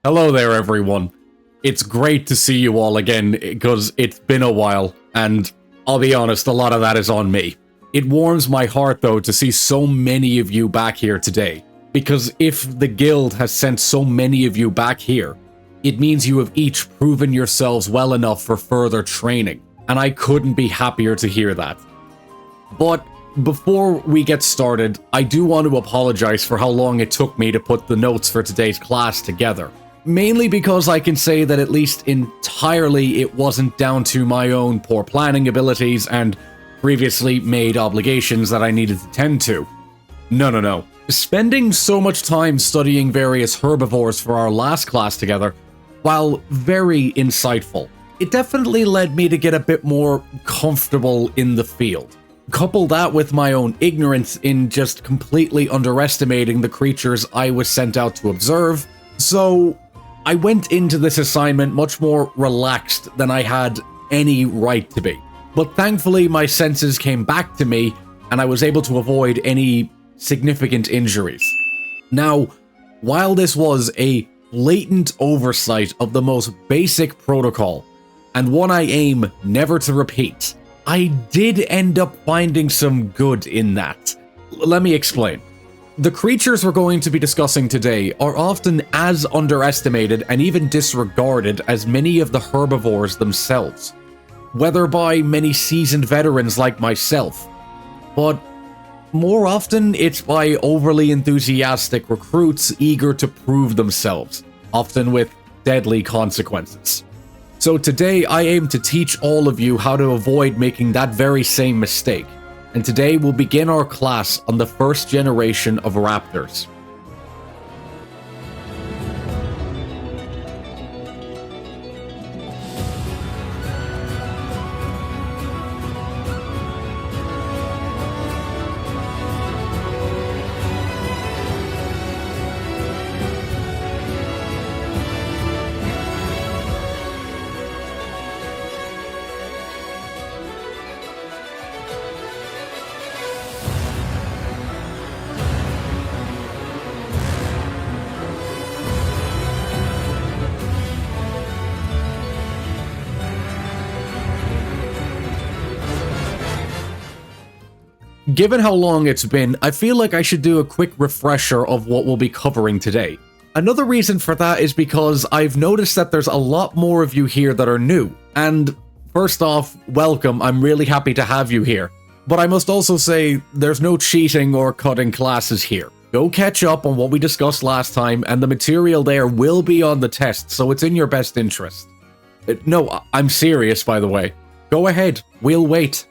Hello there, everyone. It's great to see you all again, because it's been a while, and I'll be honest, a lot of that is on me. It warms my heart, though, to see so many of you back here today, because if the guild has sent so many of you back here, it means you have each proven yourselves well enough for further training, and I couldn't be happier to hear that. But before we get started, I do want to apologize for how long it took me to put the notes for today's class together. Mainly because I can say that at least entirely it wasn't down to my own poor planning abilities and previously made obligations that I needed to tend to. No. Spending so much time studying various herbivores for our last class together, while very insightful, it definitely led me to get a bit more comfortable in the field. Couple that with my own ignorance in just completely underestimating the creatures I was sent out to observe, so I went into this assignment much more relaxed than I had any right to be. But thankfully my senses came back to me and I was able to avoid any significant injuries. Now, while this was a blatant oversight of the most basic protocol, and one I aim never to repeat, I did end up finding some good in that. Let me explain. The creatures we're going to be discussing today are often as underestimated and even disregarded as many of the herbivores themselves, whether by many seasoned veterans like myself, but more often it's by overly enthusiastic recruits eager to prove themselves, often with deadly consequences. So today I aim to teach all of you how to avoid making that very same mistake. And today we'll begin our class on the first generation of Raptors. Given how long it's been, I feel like I should do a quick refresher of what we'll be covering today. Another reason for that is because I've noticed that there's a lot more of you here that are new. And first off, welcome, I'm really happy to have you here. But I must also say, there's no cheating or cutting classes here. Go catch up on what we discussed last time, and the material there will be on the test, so it's in your best interest. No, I'm serious, by the way. Go ahead, we'll wait.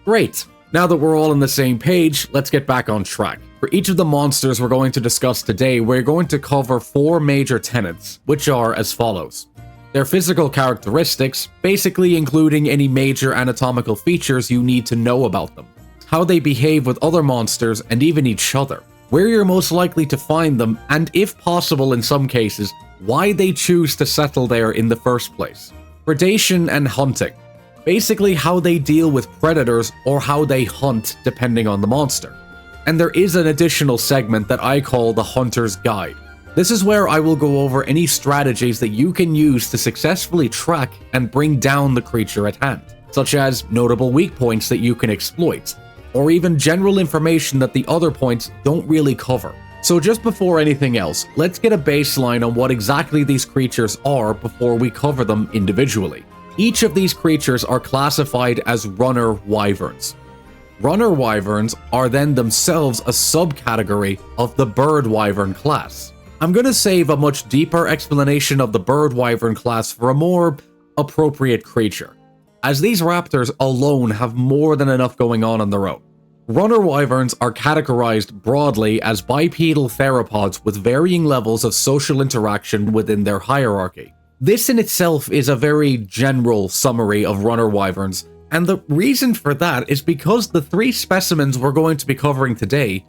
Great. Now that we're all on the same page, let's get back on track. For each of the monsters we're going to discuss today, we're going to cover 4 major tenets, which are as follows. Their physical characteristics, basically including any major anatomical features you need to know about them. How they behave with other monsters and even each other. Where you're most likely to find them, and if possible in some cases, why they choose to settle there in the first place. Predation and hunting. Basically how they deal with predators or how they hunt depending on the monster. And there is an additional segment that I call the Hunter's Guide. This is where I will go over any strategies that you can use to successfully track and bring down the creature at hand, such as notable weak points that you can exploit, or even general information that the other points don't really cover. So just before anything else, let's get a baseline on what exactly these creatures are before we cover them individually. Each of these creatures are classified as runner wyverns. Runner wyverns are then themselves a subcategory of the bird wyvern class. I'm going to save a much deeper explanation of the bird wyvern class for a more appropriate creature, as these raptors alone have more than enough going on their own. Runner wyverns are categorized broadly as bipedal theropods with varying levels of social interaction within their hierarchy. This in itself is a very general summary of runner wyverns, and the reason for that is because the 3 specimens we're going to be covering today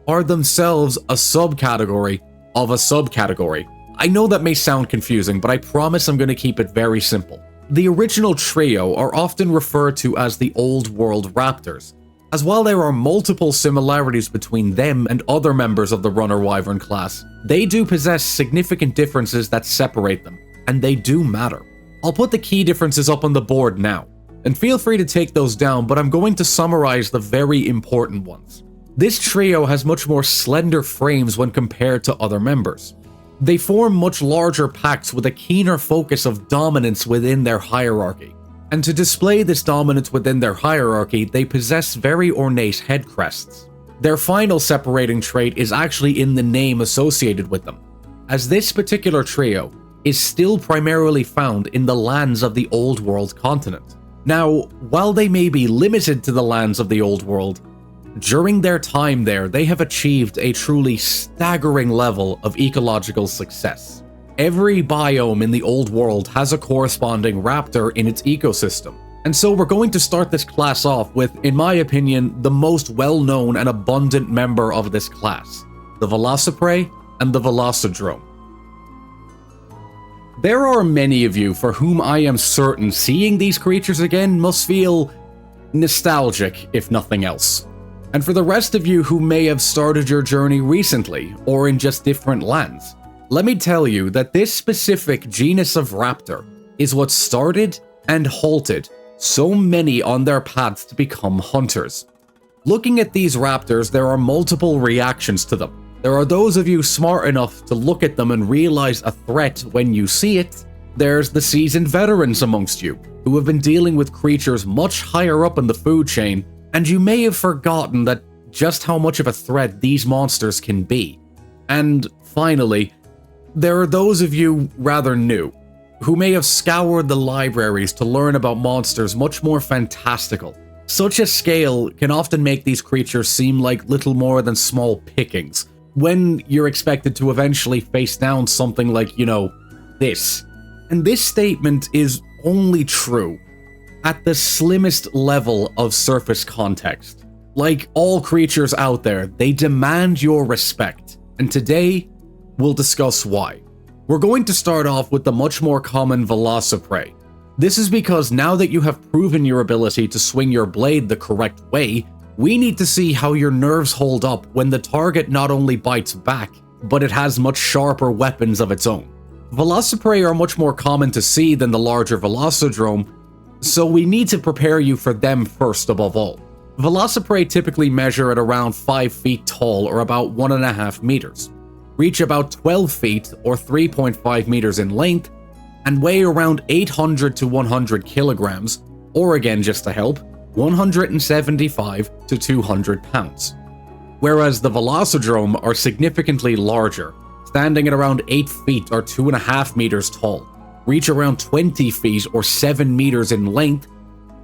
are themselves a subcategory of a subcategory. I know that may sound confusing, but I promise I'm going to keep it very simple. The original trio are often referred to as the Old World Raptors, As while there are multiple similarities between them and other members of the Runner Wyvern class, they do possess significant differences that separate them, and they do matter. I'll put the key differences up on the board now, and feel free to take those down, but I'm going to summarize the very important ones. This trio has much more slender frames when compared to other members. They form much larger packs with a keener focus of dominance within their hierarchy. And to display this dominance within their hierarchy, they possess very ornate head crests. Their final separating trait is actually in the name associated with them, as this particular trio is still primarily found in the lands of the Old World continent. Now, while they may be limited to the lands of the Old World, during their time there, they have achieved a truly staggering level of ecological success. Every biome in the Old World has a corresponding raptor in its ecosystem. And so we're going to start this class off with, in my opinion, the most well-known and abundant member of this class, the Velociprey and the Velocidrome. There are many of you for whom I am certain seeing these creatures again must feel nostalgic, if nothing else. And for the rest of you who may have started your journey recently, or in just different lands, let me tell you that this specific genus of raptor is what started and halted so many on their paths to become hunters. Looking at these raptors, there are multiple reactions to them. There are those of you smart enough to look at them and realize a threat when you see it. There's the seasoned veterans amongst you, who have been dealing with creatures much higher up in the food chain, and you may have forgotten that just how much of a threat these monsters can be. And finally, there are those of you rather new, who may have scoured the libraries to learn about monsters much more fantastical. Such a scale can often make these creatures seem like little more than small pickings, when you're expected to eventually face down something like, this. And this statement is only true at the slimmest level of surface context. Like all creatures out there, they demand your respect, and today, we'll discuss why. We're going to start off with the much more common Velociprey. This is because now that you have proven your ability to swing your blade the correct way, we need to see how your nerves hold up when the target not only bites back, but it has much sharper weapons of its own. Velociprey are much more common to see than the larger Velocidrome, so we need to prepare you for them first above all. Velociprey typically measure at around 5 feet tall or about 1.5 meters, reach about 12 feet or 3.5 meters in length, and weigh around 800 to 100 kilograms, or again just to help, 175 to 200 pounds. Whereas the Velocidrome are significantly larger, standing at around 8 feet or 2.5 meters tall, reach around 20 feet or 7 meters in length,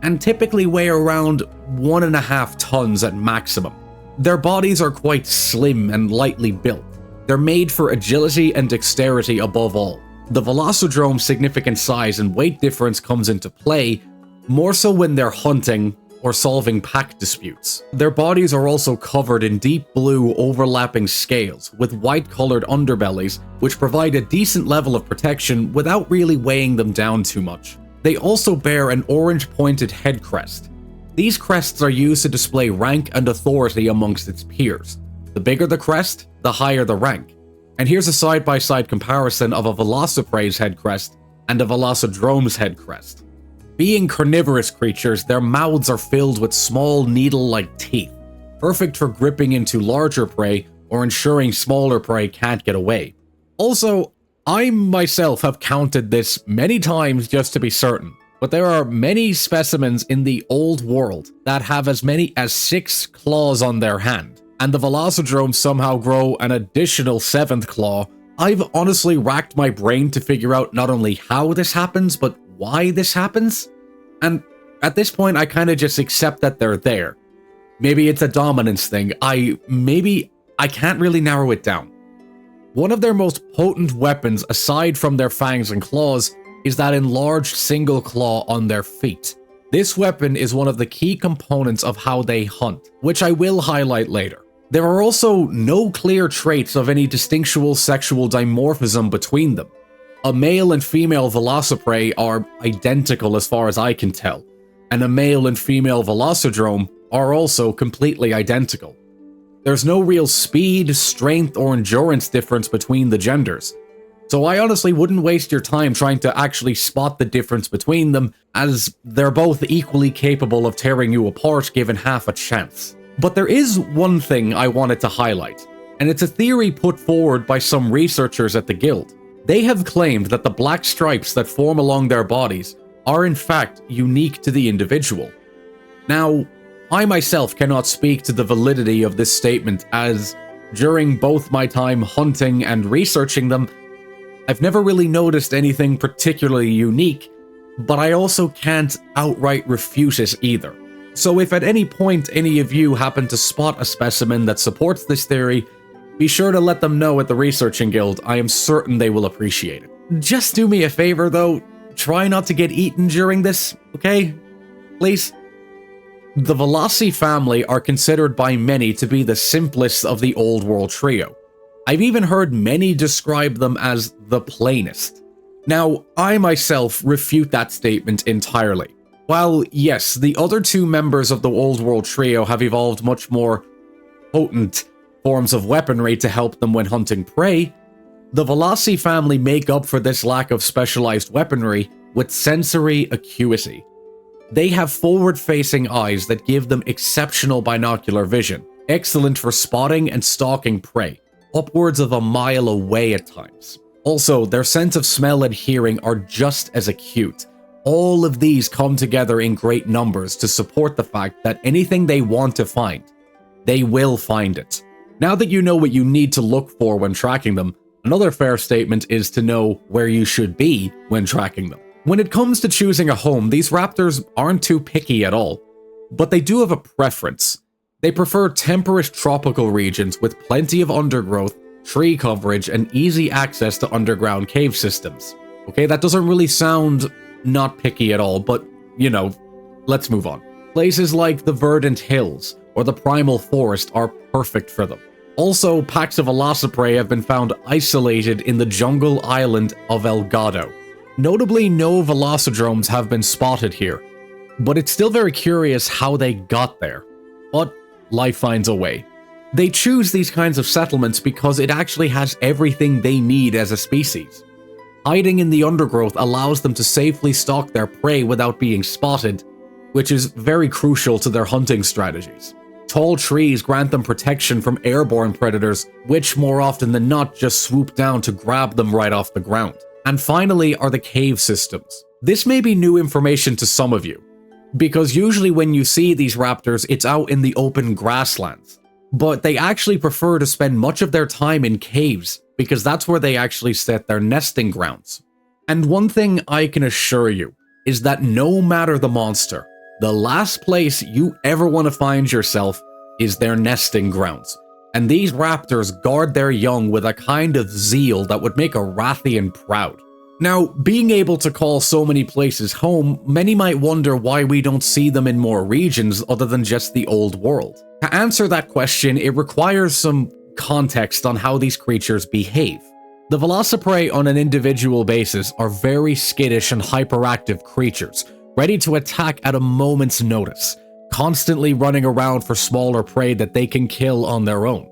and typically weigh around 1.5 tons at maximum. Their bodies are quite slim and lightly built. They're made for agility and dexterity above all. The Velocidrome's significant size and weight difference comes into play, more so when they're hunting or solving pack disputes. Their bodies are also covered in deep blue overlapping scales with white-colored underbellies, which provide a decent level of protection without really weighing them down too much. They also bear an orange-pointed head crest. These crests are used to display rank and authority amongst its peers. The bigger the crest, the higher the rank. And here's a side-by-side comparison of a Velociprey's head crest and a Velocidrome's head crest. Being carnivorous creatures, their mouths are filled with small needle-like teeth, perfect for gripping into larger prey or ensuring smaller prey can't get away. Also, I myself have counted this many times just to be certain, but there are many specimens in the Old World that have as many as 6 claws on their hand, and the Velocidromes somehow grow an additional 7th claw. I've honestly racked my brain to figure out not only how this happens, but why this happens, and at this point I kind of just accept that they're there. Maybe it's a dominance thing, I can't really narrow it down. One of their most potent weapons aside from their fangs and claws is that enlarged single claw on their feet. This weapon is one of the key components of how they hunt, which I will highlight later. There are also no clear traits of any distinctual sexual dimorphism between them. A male and female Velociprey are identical as far as I can tell, and a male and female Velocidrome are also completely identical. There's no real speed, strength, or endurance difference between the genders. So I honestly wouldn't waste your time trying to actually spot the difference between them, as they're both equally capable of tearing you apart given half a chance. But there is one thing I wanted to highlight, and it's a theory put forward by some researchers at the Guild. They have claimed that the black stripes that form along their bodies are in fact unique to the individual. Now, I myself cannot speak to the validity of this statement, as during both my time hunting and researching them, I've never really noticed anything particularly unique, but I also can't outright refute it either. So if at any point any of you happen to spot a specimen that supports this theory, be sure to let them know at the Researching Guild. I am certain they will appreciate it. Just do me a favor though, try not to get eaten during this, okay? Please? The Veloci family are considered by many to be the simplest of the Old World trio. I've even heard many describe them as the plainest. Now, I myself refute that statement entirely. While, yes, the other two members of the Old World trio have evolved much more potent forms of weaponry to help them when hunting prey, the Veloci family make up for this lack of specialized weaponry with sensory acuity. They have forward-facing eyes that give them exceptional binocular vision, excellent for spotting and stalking prey, upwards of a mile away at times. Also, their sense of smell and hearing are just as acute. All of these come together in great numbers to support the fact that anything they want to find, they will find it. Now that you know what you need to look for when tracking them, another fair statement is to know where you should be when tracking them. When it comes to choosing a home, these raptors aren't too picky at all, but they do have a preference. They prefer temperate tropical regions with plenty of undergrowth, tree coverage, and easy access to underground cave systems. Okay, that doesn't really sound not picky at all, but, you know, let's move on. Places like the Verdant Hills or the Primal Forest are perfect for them. Also, packs of Velociprey have been found isolated in the jungle island of El Gado. Notably, no Velocidromes have been spotted here, but it's still very curious how they got there. But life finds a way. They choose these kinds of settlements because it actually has everything they need as a species. Hiding in the undergrowth allows them to safely stalk their prey without being spotted, which is very crucial to their hunting strategies. Tall trees grant them protection from airborne predators, which more often than not just swoop down to grab them right off the ground. And finally are the cave systems. This may be new information to some of you, because usually when you see these raptors, it's out in the open grasslands. But they actually prefer to spend much of their time in caves, because that's where they actually set their nesting grounds. And one thing I can assure you is that no matter the monster, the last place you ever want to find yourself is their nesting grounds. And these raptors guard their young with a kind of zeal that would make a Rathian proud. Now, being able to call so many places home, many might wonder why we don't see them in more regions other than just the Old World. To answer that question, it requires some context on how these creatures behave. The Velociprey on an individual basis are very skittish and hyperactive creatures, ready to attack at a moment's notice, constantly running around for smaller prey that they can kill on their own.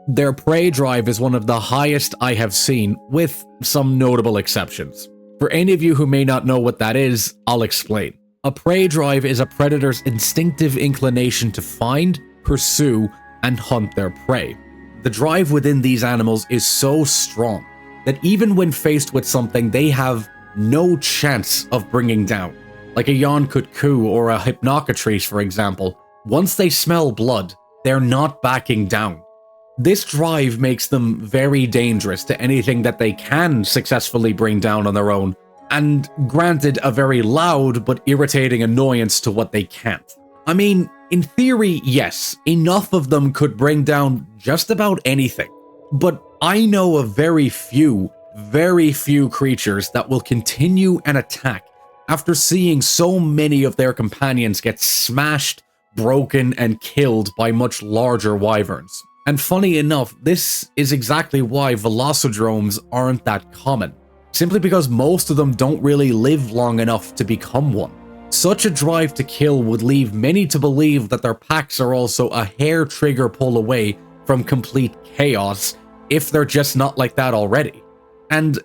Their prey drive is one of the highest I have seen, with some notable exceptions. For any of you who may not know what that is, I'll explain. A prey drive is a predator's instinctive inclination to find, pursue, and hunt their prey. The drive within these animals is so strong that even when faced with something they have no chance of bringing down, like a Yonkutku or a Hypnocatrice for example, once they smell blood, they're not backing down. This drive makes them very dangerous to anything that they can successfully bring down on their own, and granted a very loud but irritating annoyance to what they can't. I mean, in theory, yes, enough of them could bring down just about anything, but I know of very few creatures that will continue an attack after seeing so many of their companions get smashed, broken, and killed by much larger wyverns. And funny enough, this is exactly why Velocidromes aren't that common, simply because most of them don't really live long enough to become one. Such a drive to kill would leave many to believe that their packs are also a hair trigger pull away from complete chaos if they're just not like that already. And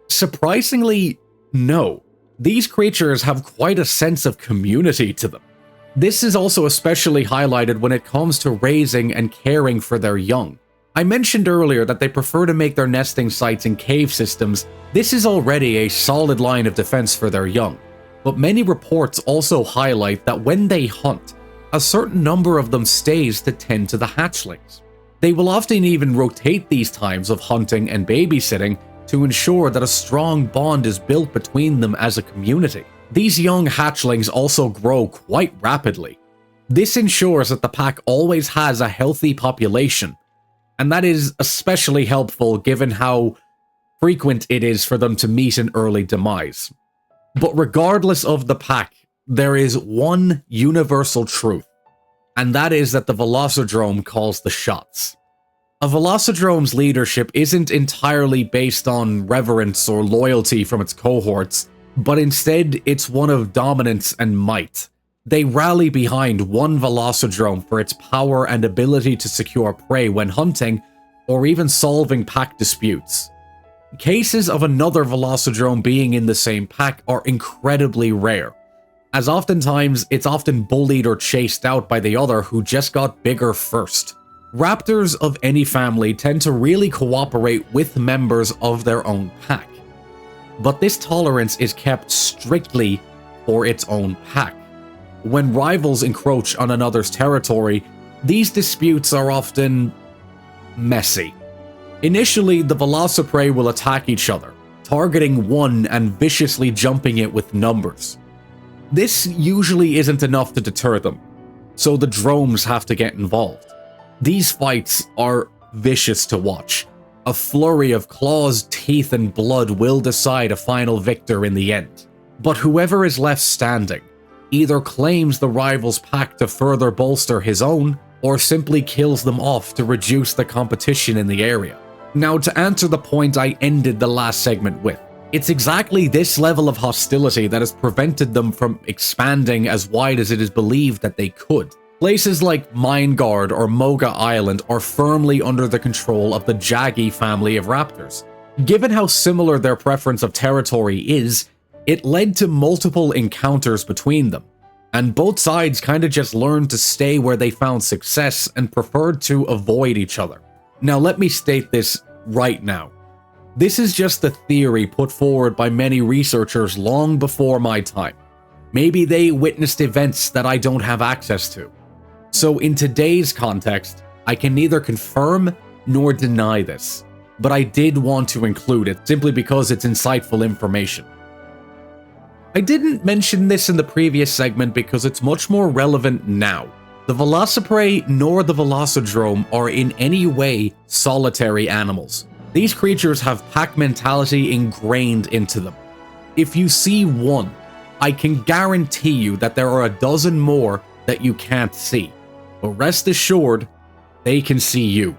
surprisingly, no. These creatures have quite a sense of community to them. This is also especially highlighted when it comes to raising and caring for their young. I mentioned earlier that they prefer to make their nesting sites in cave systems. This is already a solid line of defense for their young. But many reports also highlight that when they hunt, a certain number of them stays to tend to the hatchlings. They will often even rotate these times of hunting and babysitting to ensure that a strong bond is built between them as a community. These young hatchlings also grow quite rapidly. This ensures that the pack always has a healthy population, and that is especially helpful given how frequent it is for them to meet an early demise. But regardless of the pack, there is one universal truth, and that is that the Velocidrome calls the shots. A Velocidrome's leadership isn't entirely based on reverence or loyalty from its cohorts, but instead it's one of dominance and might. They rally behind one Velocidrome for its power and ability to secure prey when hunting, or even solving pack disputes. Cases of another Velocidrome being in the same pack are incredibly rare, as oftentimes it's often bullied or chased out by the other who just got bigger first. Raptors of any family tend to really cooperate with members of their own pack, but this tolerance is kept strictly for its own pack. When rivals encroach on another's territory, these disputes are often messy. Initially, the Velociprey will attack each other, targeting one and viciously jumping it with numbers. This usually isn't enough to deter them, so the dromes have to get involved. These fights are vicious to watch. A flurry of claws, teeth, and blood will decide a final victor in the end. But whoever is left standing either claims the rival's pack to further bolster his own, or simply kills them off to reduce the competition in the area. Now, to answer the point I ended the last segment with, it's exactly this level of hostility that has prevented them from expanding as wide as it is believed that they could. Places like Mindguard or Moga Island are firmly under the control of the Jaggy family of raptors. Given how similar their preference of territory is, it led to multiple encounters between them, and both sides kinda just learned to stay where they found success and preferred to avoid each other. Now let me state this right now. This is just a theory put forward by many researchers long before my time. Maybe they witnessed events that I don't have access to. So in today's context, I can neither confirm nor deny this, but I did want to include it simply because it's insightful information. I didn't mention this in the previous segment because it's much more relevant now. The Velociprey nor the Velocidrome are in any way solitary animals. These creatures have pack mentality ingrained into them. If you see one, I can guarantee you that there are a dozen more that you can't see. But rest assured, they can see you.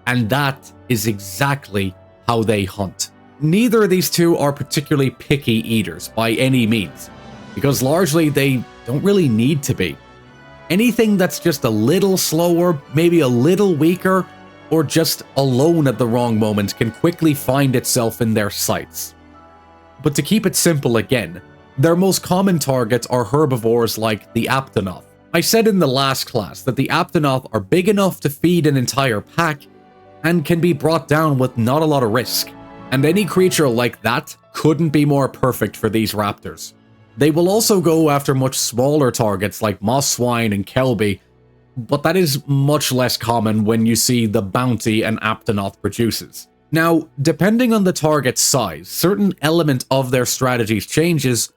And that is exactly how they hunt. Neither of these two are particularly picky eaters by any means, because largely they don't really need to be. Anything that's just a little slower, maybe a little weaker, or just alone at the wrong moment can quickly find itself in their sights. But to keep it simple again, their most common targets are herbivores like the Aptonoth. I said in the last class that the Aptonoth are big enough to feed an entire pack and can be brought down with not a lot of risk. And any creature like that couldn't be more perfect for these raptors. They will also go after much smaller targets like moss swine and kelby, but that is much less common when you see the bounty an Aptonoth produces. Now, depending on the target's size, certain element of their strategies changes,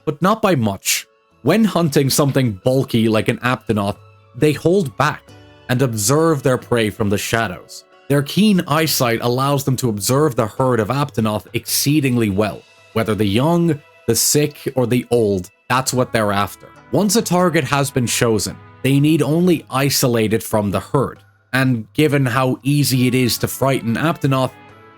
but not by much. When hunting something bulky like an Aptonoth, they hold back and observe their prey from the shadows. Their keen eyesight allows them to observe the herd of Aptonoth exceedingly well. Whether the young, the sick, or the old, that's what they're after. Once a target has been chosen, they need only isolate it from the herd. And given how easy it is to frighten Aptonoth,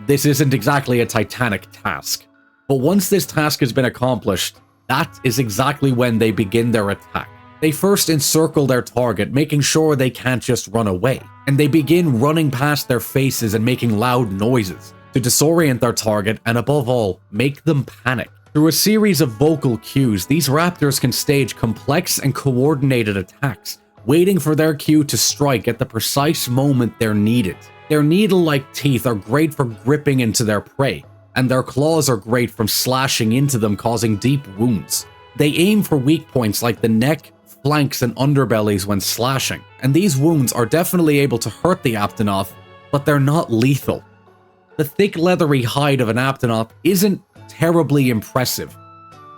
this isn't exactly a titanic task. But once this task has been accomplished, that is exactly when they begin their attack. They first encircle their target, making sure they can't just run away, and they begin running past their faces and making loud noises to disorient their target and, above all, make them panic. Through a series of vocal cues, these raptors can stage complex and coordinated attacks, waiting for their cue to strike at the precise moment they're needed. Their needle-like teeth are great for gripping into their prey, and their claws are great from slashing into them, causing deep wounds. They aim for weak points like the neck, flanks, and underbellies when slashing, and these wounds are definitely able to hurt the Aptonoth, but they're not lethal. The thick leathery hide of an Aptonoth isn't terribly impressive,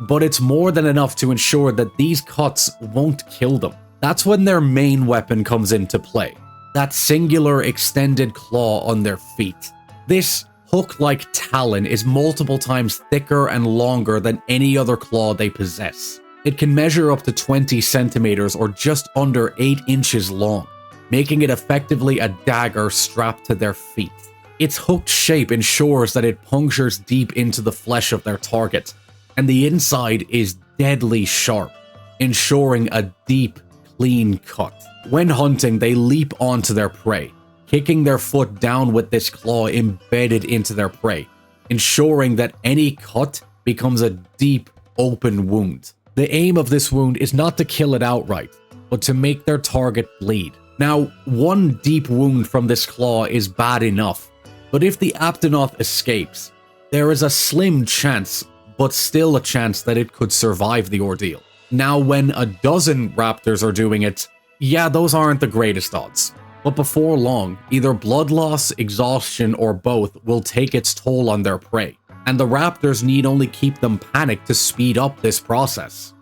but it's more than enough to ensure that these cuts won't kill them. That's when their main weapon comes into play, that singular extended claw on their feet. This hook-like talon is multiple times thicker and longer than any other claw they possess. It can measure up to 20 centimeters or just under 8 inches long, making it effectively a dagger strapped to their feet. Its hooked shape ensures that it punctures deep into the flesh of their target, and the inside is deadly sharp, ensuring a deep, clean cut. When hunting, they leap onto their prey, kicking their foot down with this claw embedded into their prey, ensuring that any cut becomes a deep, open wound. The aim of this wound is not to kill it outright, but to make their target bleed. Now, one deep wound from this claw is bad enough, but if the Aptonoth escapes, there is a slim chance, but still a chance that it could survive the ordeal. Now, when a dozen raptors are doing it, yeah, those aren't the greatest odds. But before long, either blood loss, exhaustion, or both will take its toll on their prey, and the raptors need only keep them panicked to speed up this process.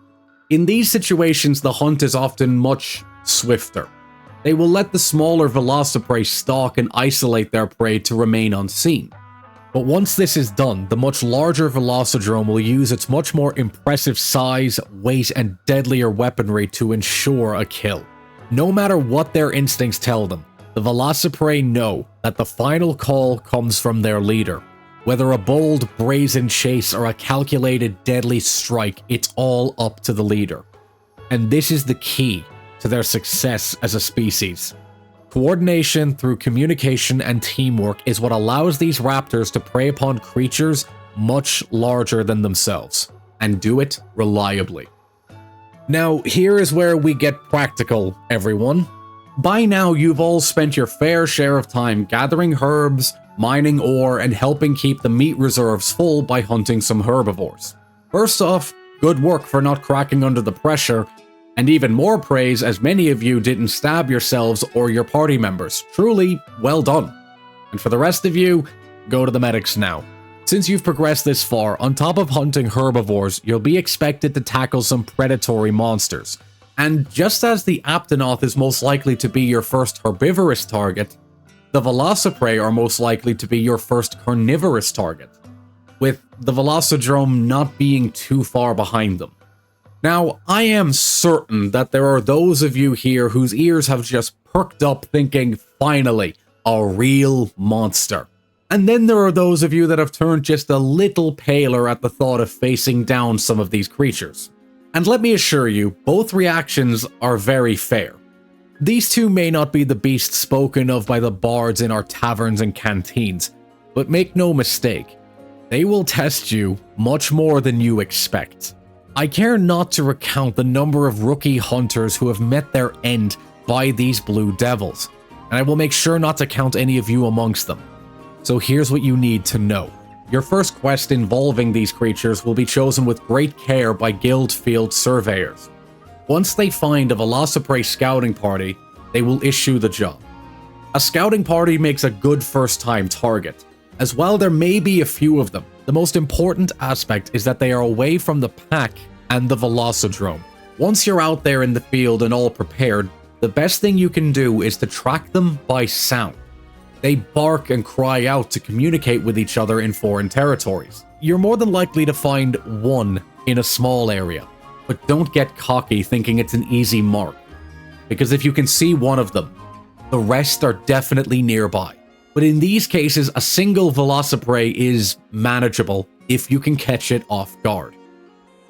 In these situations, the hunt is often much swifter. They will let the smaller Velociprey stalk and isolate their prey to remain unseen. But once this is done, the much larger Velocidrome will use its much more impressive size, weight, and deadlier weaponry to ensure a kill. No matter what their instincts tell them, the Velociprey know that the final call comes from their leader. Whether a bold, brazen chase or a calculated, deadly strike, it's all up to the leader. And this is the key to their success as a species. Coordination through communication and teamwork is what allows these raptors to prey upon creatures much larger than themselves, and do it reliably. Now, here is where we get practical, everyone. By now, you've all spent your fair share of time gathering herbs, mining ore, and helping keep the meat reserves full by hunting some herbivores. First off, good work for not cracking under the pressure, and even more praise as many of you didn't stab yourselves or your party members. Truly, well done. And for the rest of you, go to the medics now. Since you've progressed this far, on top of hunting herbivores, you'll be expected to tackle some predatory monsters. And just as the Aptonoth is most likely to be your first herbivorous target, the Velociprey are most likely to be your first carnivorous target, with the Velocidrome not being too far behind them. Now, I am certain that there are those of you here whose ears have just perked up thinking, finally, a real monster. And then there are those of you that have turned just a little paler at the thought of facing down some of these creatures. And let me assure you, both reactions are very fair. These two may not be the beasts spoken of by the bards in our taverns and canteens, but make no mistake, they will test you much more than you expect. I care not to recount the number of rookie hunters who have met their end by these blue devils, and I will make sure not to count any of you amongst them. So here's what you need to know. Your first quest involving these creatures will be chosen with great care by guild field surveyors. Once they find a Velociprey scouting party, they will issue the job. A scouting party makes a good first-time target, as while there may be a few of them, the most important aspect is that they are away from the pack and the Velocidrome. Once you're out there in the field and all prepared, the best thing you can do is to track them by sound. They bark and cry out to communicate with each other in foreign territories. You're more than likely to find one in a small area, but don't get cocky thinking it's an easy mark, because if you can see one of them, the rest are definitely nearby. But in these cases, a single Velociprey is manageable if you can catch it off guard.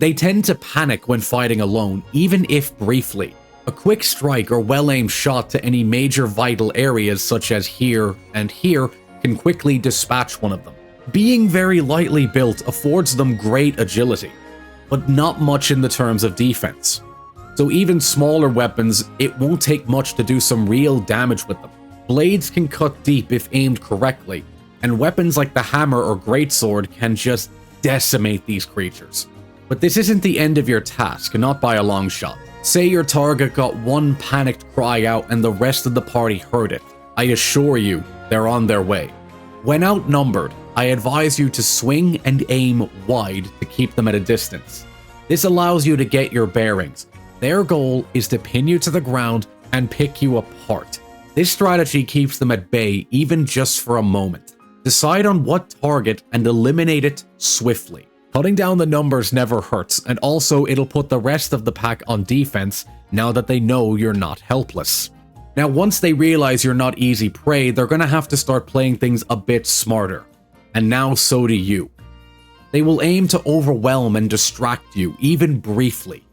They tend to panic when fighting alone, even if briefly. A quick strike or well-aimed shot to any major vital areas such as here and here can quickly dispatch one of them. Being very lightly built affords them great agility, but not much in the terms of defense. So even smaller weapons, it won't take much to do some real damage with them. Blades can cut deep if aimed correctly, and weapons like the hammer or greatsword can just decimate these creatures. But this isn't the end of your task, not by a long shot. Say your target got one panicked cry out and the rest of the party heard it. I assure you, they're on their way. When outnumbered, I advise you to swing and aim wide to keep them at a distance. This allows you to get your bearings. Their goal is to pin you to the ground and pick you apart. This strategy keeps them at bay even just for a moment. Decide on what target and eliminate it swiftly. Cutting down the numbers never hurts, and also it'll put the rest of the pack on defense now that they know you're not helpless. Now once they realize you're not easy prey, they're gonna have to start playing things a bit smarter. And now so do you. They will aim to overwhelm and distract you, even briefly.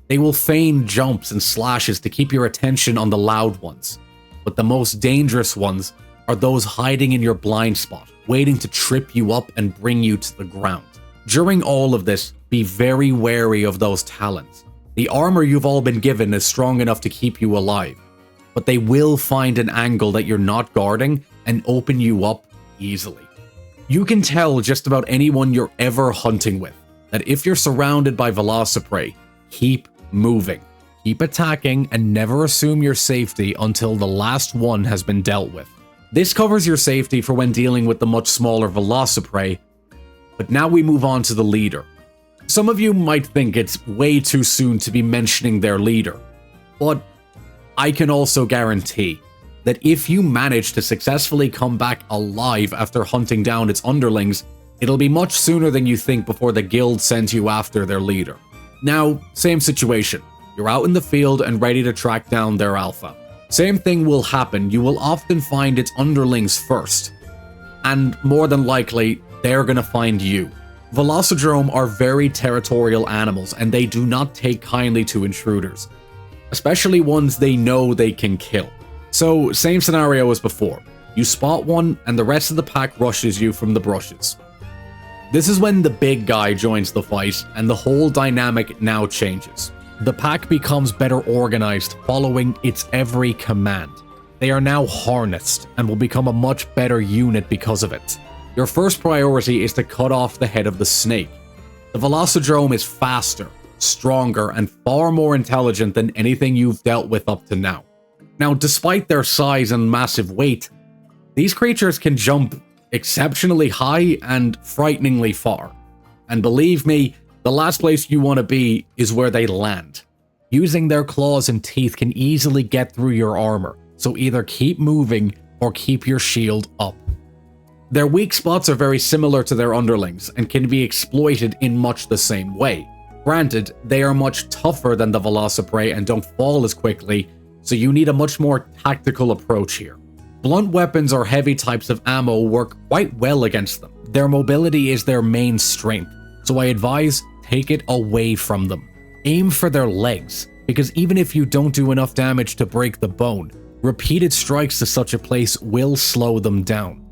They will feign jumps and slashes to keep your attention on the loud ones. But the most dangerous ones are those hiding in your blind spot, waiting to trip you up and bring you to the ground. During all of this, be very wary of those talons. The armor you've all been given is strong enough to keep you alive, but they will find an angle that you're not guarding and open you up easily. You can tell just about anyone you're ever hunting with that if you're surrounded by Velociprey, keep moving. Keep attacking and never assume your safety until the last one has been dealt with. This covers your safety for when dealing with the much smaller Velociprey, but now we move on to the leader. Some of you might think it's way too soon to be mentioning their leader, but I can also guarantee that if you manage to successfully come back alive after hunting down its underlings, it'll be much sooner than you think before the guild sends you after their leader. Now, same situation. You're out in the field and ready to track down their alpha. Same thing will happen. You will often find its underlings first, and more than likely, they're gonna find you. Velocidrome are very territorial animals, and they do not take kindly to intruders, especially ones they know they can kill. So, same scenario as before. You spot one, and the rest of the pack rushes you from the brushes. This is when the big guy joins the fight, and the whole dynamic now changes. The pack becomes better organized, following its every command. They are now harnessed, and will become a much better unit because of it. Your first priority is to cut off the head of the snake. The Velocidrome is faster, stronger, and far more intelligent than anything you've dealt with up to now. Now, despite their size and massive weight, these creatures can jump exceptionally high and frighteningly far. And believe me, the last place you want to be is where they land. Using their claws and teeth can easily get through your armor, so either keep moving or keep your shield up. Their weak spots are very similar to their underlings and can be exploited in much the same way. Granted, they are much tougher than the Velociprey and don't fall as quickly, so you need a much more tactical approach here. Blunt weapons or heavy types of ammo work quite well against them. Their mobility is their main strength, so I advise take it away from them. Aim for their legs, because even if you don't do enough damage to break the bone, repeated strikes to such a place will slow them down.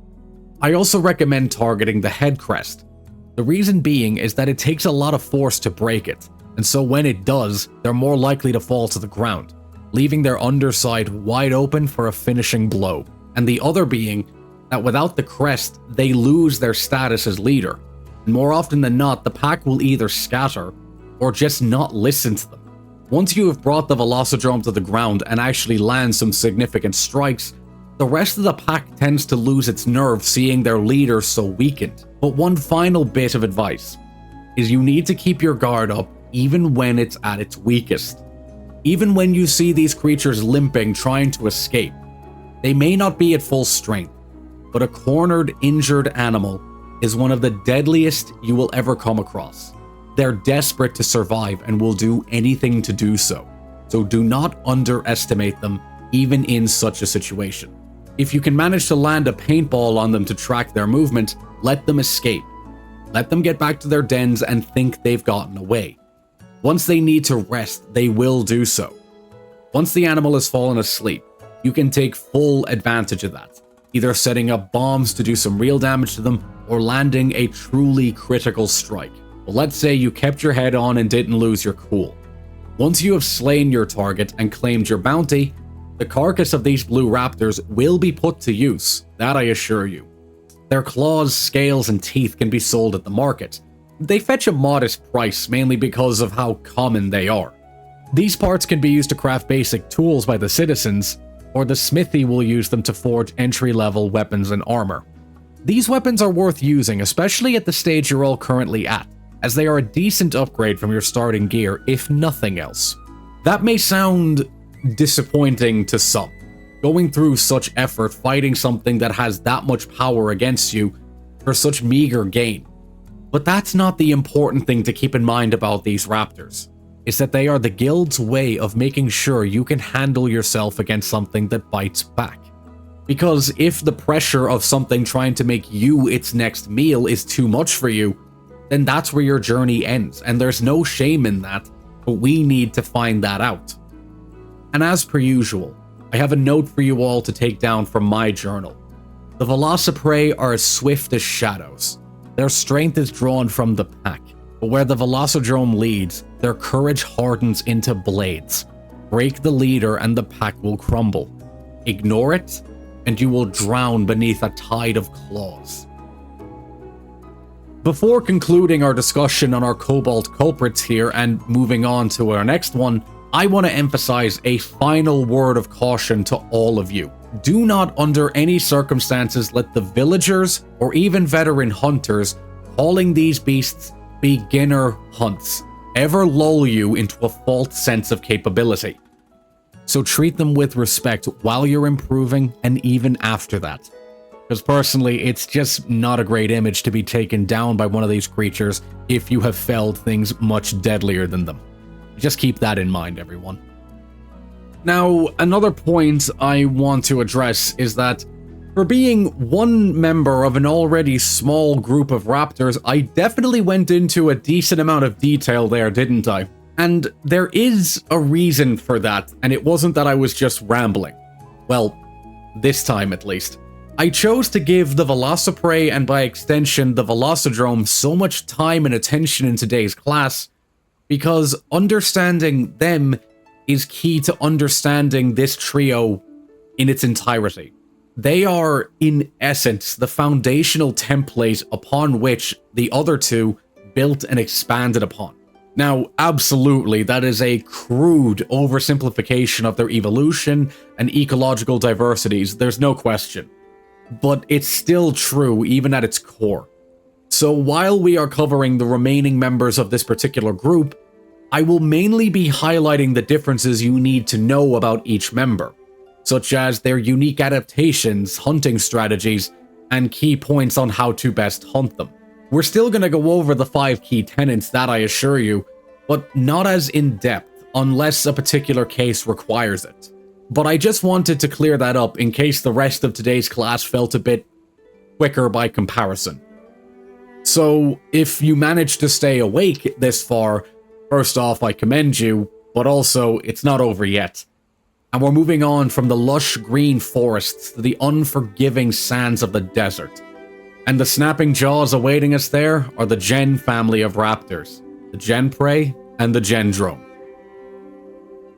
I also recommend targeting the head crest. The reason being is that it takes a lot of force to break it, and so when it does, they're more likely to fall to the ground, leaving their underside wide open for a finishing blow. And the other being that without the crest, they lose their status as leader. And more often than not, the pack will either scatter or just not listen to them. Once you have brought the Velocidrome to the ground and actually land some significant strikes, the rest of the pack tends to lose its nerve seeing their leader so weakened. But one final bit of advice is you need to keep your guard up even when it's at its weakest. Even when you see these creatures limping trying to escape, they may not be at full strength, but a cornered, injured animal is one of the deadliest you will ever come across. They're desperate to survive and will do anything to do so. So do not underestimate them even in such a situation. If you can manage to land a paintball on them to track their movement, let them escape. Let them get back to their dens and think they've gotten away. Once they need to rest, they will do so. Once the animal has fallen asleep, you can take full advantage of that, either setting up bombs to do some real damage to them or landing a truly critical strike. But let's say you kept your head on and didn't lose your cool. Once you have slain your target and claimed your bounty, the carcass of these blue raptors will be put to use, that I assure you. Their claws, scales, and teeth can be sold at the market. They fetch a modest price, mainly because of how common they are. These parts can be used to craft basic tools by the citizens, or the smithy will use them to forge entry-level weapons and armor. These weapons are worth using, especially at the stage you're all currently at, as they are a decent upgrade from your starting gear, if nothing else. That may sound disappointing to some, going through such effort fighting something that has that much power against you for such meager gain. But that's not the important thing to keep in mind about these raptors, is that they are the guild's way of making sure you can handle yourself against something that bites back. Because if the pressure of something trying to make you its next meal is too much for you, then that's where your journey ends, and there's no shame in that, but we need to find that out. And as per usual, I have a note for you all to take down from my journal. The Velociprey are as swift as shadows. Their strength is drawn from the pack, but where the Velocidrome leads, their courage hardens into blades. Break the leader and the pack will crumble. Ignore it, and you will drown beneath a tide of claws. Before concluding our discussion on our Cobalt culprits here and moving on to our next one, I want to emphasize a final word of caution to all of you. Do not under any circumstances let the villagers or even veteran hunters calling these beasts beginner hunts ever lull you into a false sense of capability. So treat them with respect while you're improving and even after that. Because personally, it's just not a great image to be taken down by one of these creatures if you have felled things much deadlier than them. Just keep that in mind, everyone. Now, another point I want to address is that for being one member of an already small group of raptors, I definitely went into a decent amount of detail there, didn't I? And there is a reason for that, and it wasn't that I was just rambling. Well, this time at least. I chose to give the Velociprey and by extension the Velocidrome so much time and attention in today's class because understanding them is key to understanding this trio in its entirety. They are, in essence, the foundational template upon which the other two built and expanded upon. Now, absolutely, that is a crude oversimplification of their evolution and ecological diversities, there's no question. But it's still true, even at its core. So while we are covering the remaining members of this particular group, I will mainly be highlighting the differences you need to know about each member, such as their unique adaptations, hunting strategies, and key points on how to best hunt them. We're still going to go over the 5 key tenets, that I assure you, but not as in-depth unless a particular case requires it. But I just wanted to clear that up in case the rest of today's class felt a bit quicker by comparison. So, if you managed to stay awake this far, first off, I commend you, but also, it's not over yet. And we're moving on from the lush green forests to the unforgiving sands of the desert. And the snapping jaws awaiting us there are the Gen family of raptors, the Genprey and the Gendrome.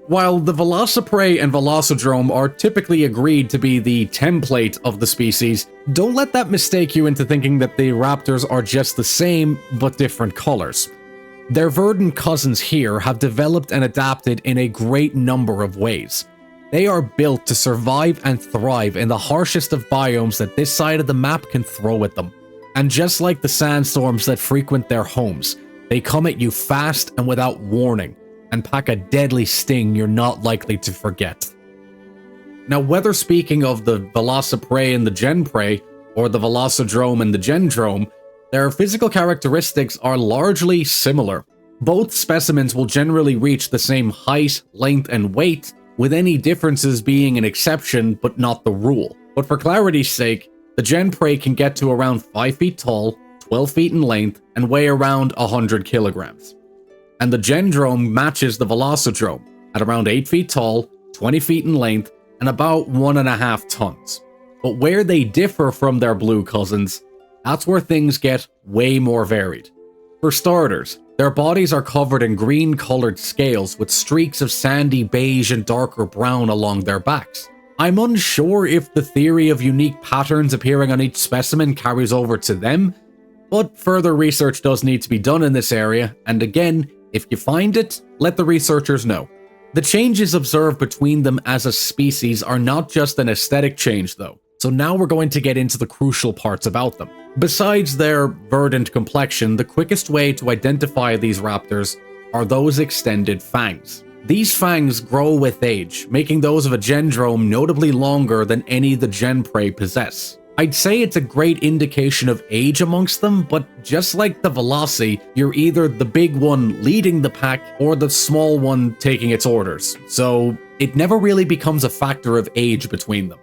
While the Velociprey and Velocidrome are typically agreed to be the template of the species, don't let that mistake you into thinking that the raptors are just the same, but different colors. Their verdant cousins here have developed and adapted in a great number of ways. They are built to survive and thrive in the harshest of biomes that this side of the map can throw at them. And just like the sandstorms that frequent their homes, they come at you fast and without warning, and pack a deadly sting you're not likely to forget. Now, whether speaking of the Velociprey and the Genprey, or the Velocidrome and the Gendrome, their physical characteristics are largely similar. Both specimens will generally reach the same height, length, and weight, with any differences being an exception but not the rule. But for clarity's sake, the Genprey can get to around 5 feet tall, 12 feet in length, and weigh around 100 kilograms. and the Gendrome matches the Velocidrome at around 8 feet tall, 20 feet in length, and about 1.5 tons. But where they differ from their blue cousins, that's where things get way more varied. For starters, their bodies are covered in green-colored scales with streaks of sandy beige and darker brown along their backs. I'm unsure if the theory of unique patterns appearing on each specimen carries over to them, but further research does need to be done in this area, and again, if you find it, let the researchers know. The changes observed between them as a species are not just an aesthetic change though, so now we're going to get into the crucial parts about them. Besides their verdant complexion, the quickest way to identify these raptors are those extended fangs. These fangs grow with age, making those of a Gendrome notably longer than any the Genprey possess. I'd say it's a great indication of age amongst them, but just like the Veloci, you're either the big one leading the pack or the small one taking its orders, so it never really becomes a factor of age between them.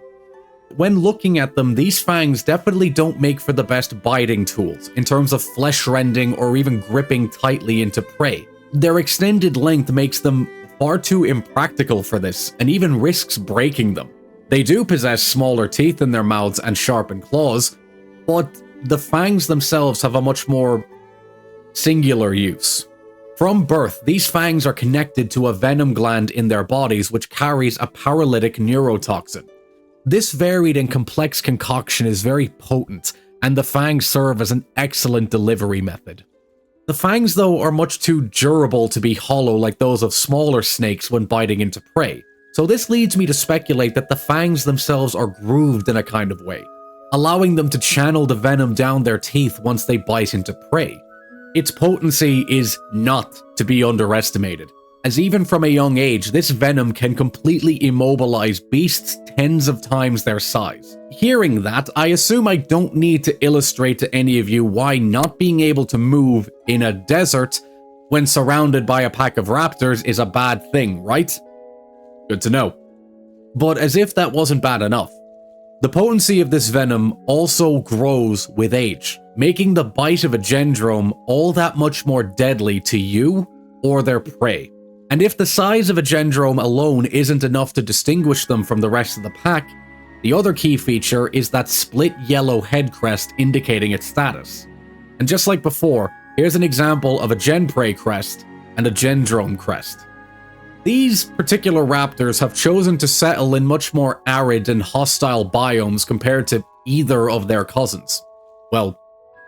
When looking at them, these fangs definitely don't make for the best biting tools in terms of flesh rending or even gripping tightly into prey. Their extended length makes them far too impractical for this and even risks breaking them. They do possess smaller teeth in their mouths and sharpened claws, but the fangs themselves have a much more singular use. From birth, these fangs are connected to a venom gland in their bodies which carries a paralytic neurotoxin. This varied and complex concoction is very potent, and the fangs serve as an excellent delivery method. The fangs, though, are much too durable to be hollow like those of smaller snakes when biting into prey, so this leads me to speculate that the fangs themselves are grooved in a kind of way, allowing them to channel the venom down their teeth once they bite into prey. Its potency is not to be underestimated, as even from a young age, this venom can completely immobilize beasts tens of times their size. Hearing that, I assume I don't need to illustrate to any of you why not being able to move in a desert when surrounded by a pack of raptors is a bad thing, right? Good to know. But as if that wasn't bad enough, the potency of this venom also grows with age, making the bite of a Gendrome all that much more deadly to you or their prey. And if the size of a Gendrome alone isn't enough to distinguish them from the rest of the pack, the other key feature is that split yellow head crest indicating its status. And just like before, here's an example of a Genprey crest and a Gendrome crest. These particular raptors have chosen to settle in much more arid and hostile biomes compared to either of their cousins. Well,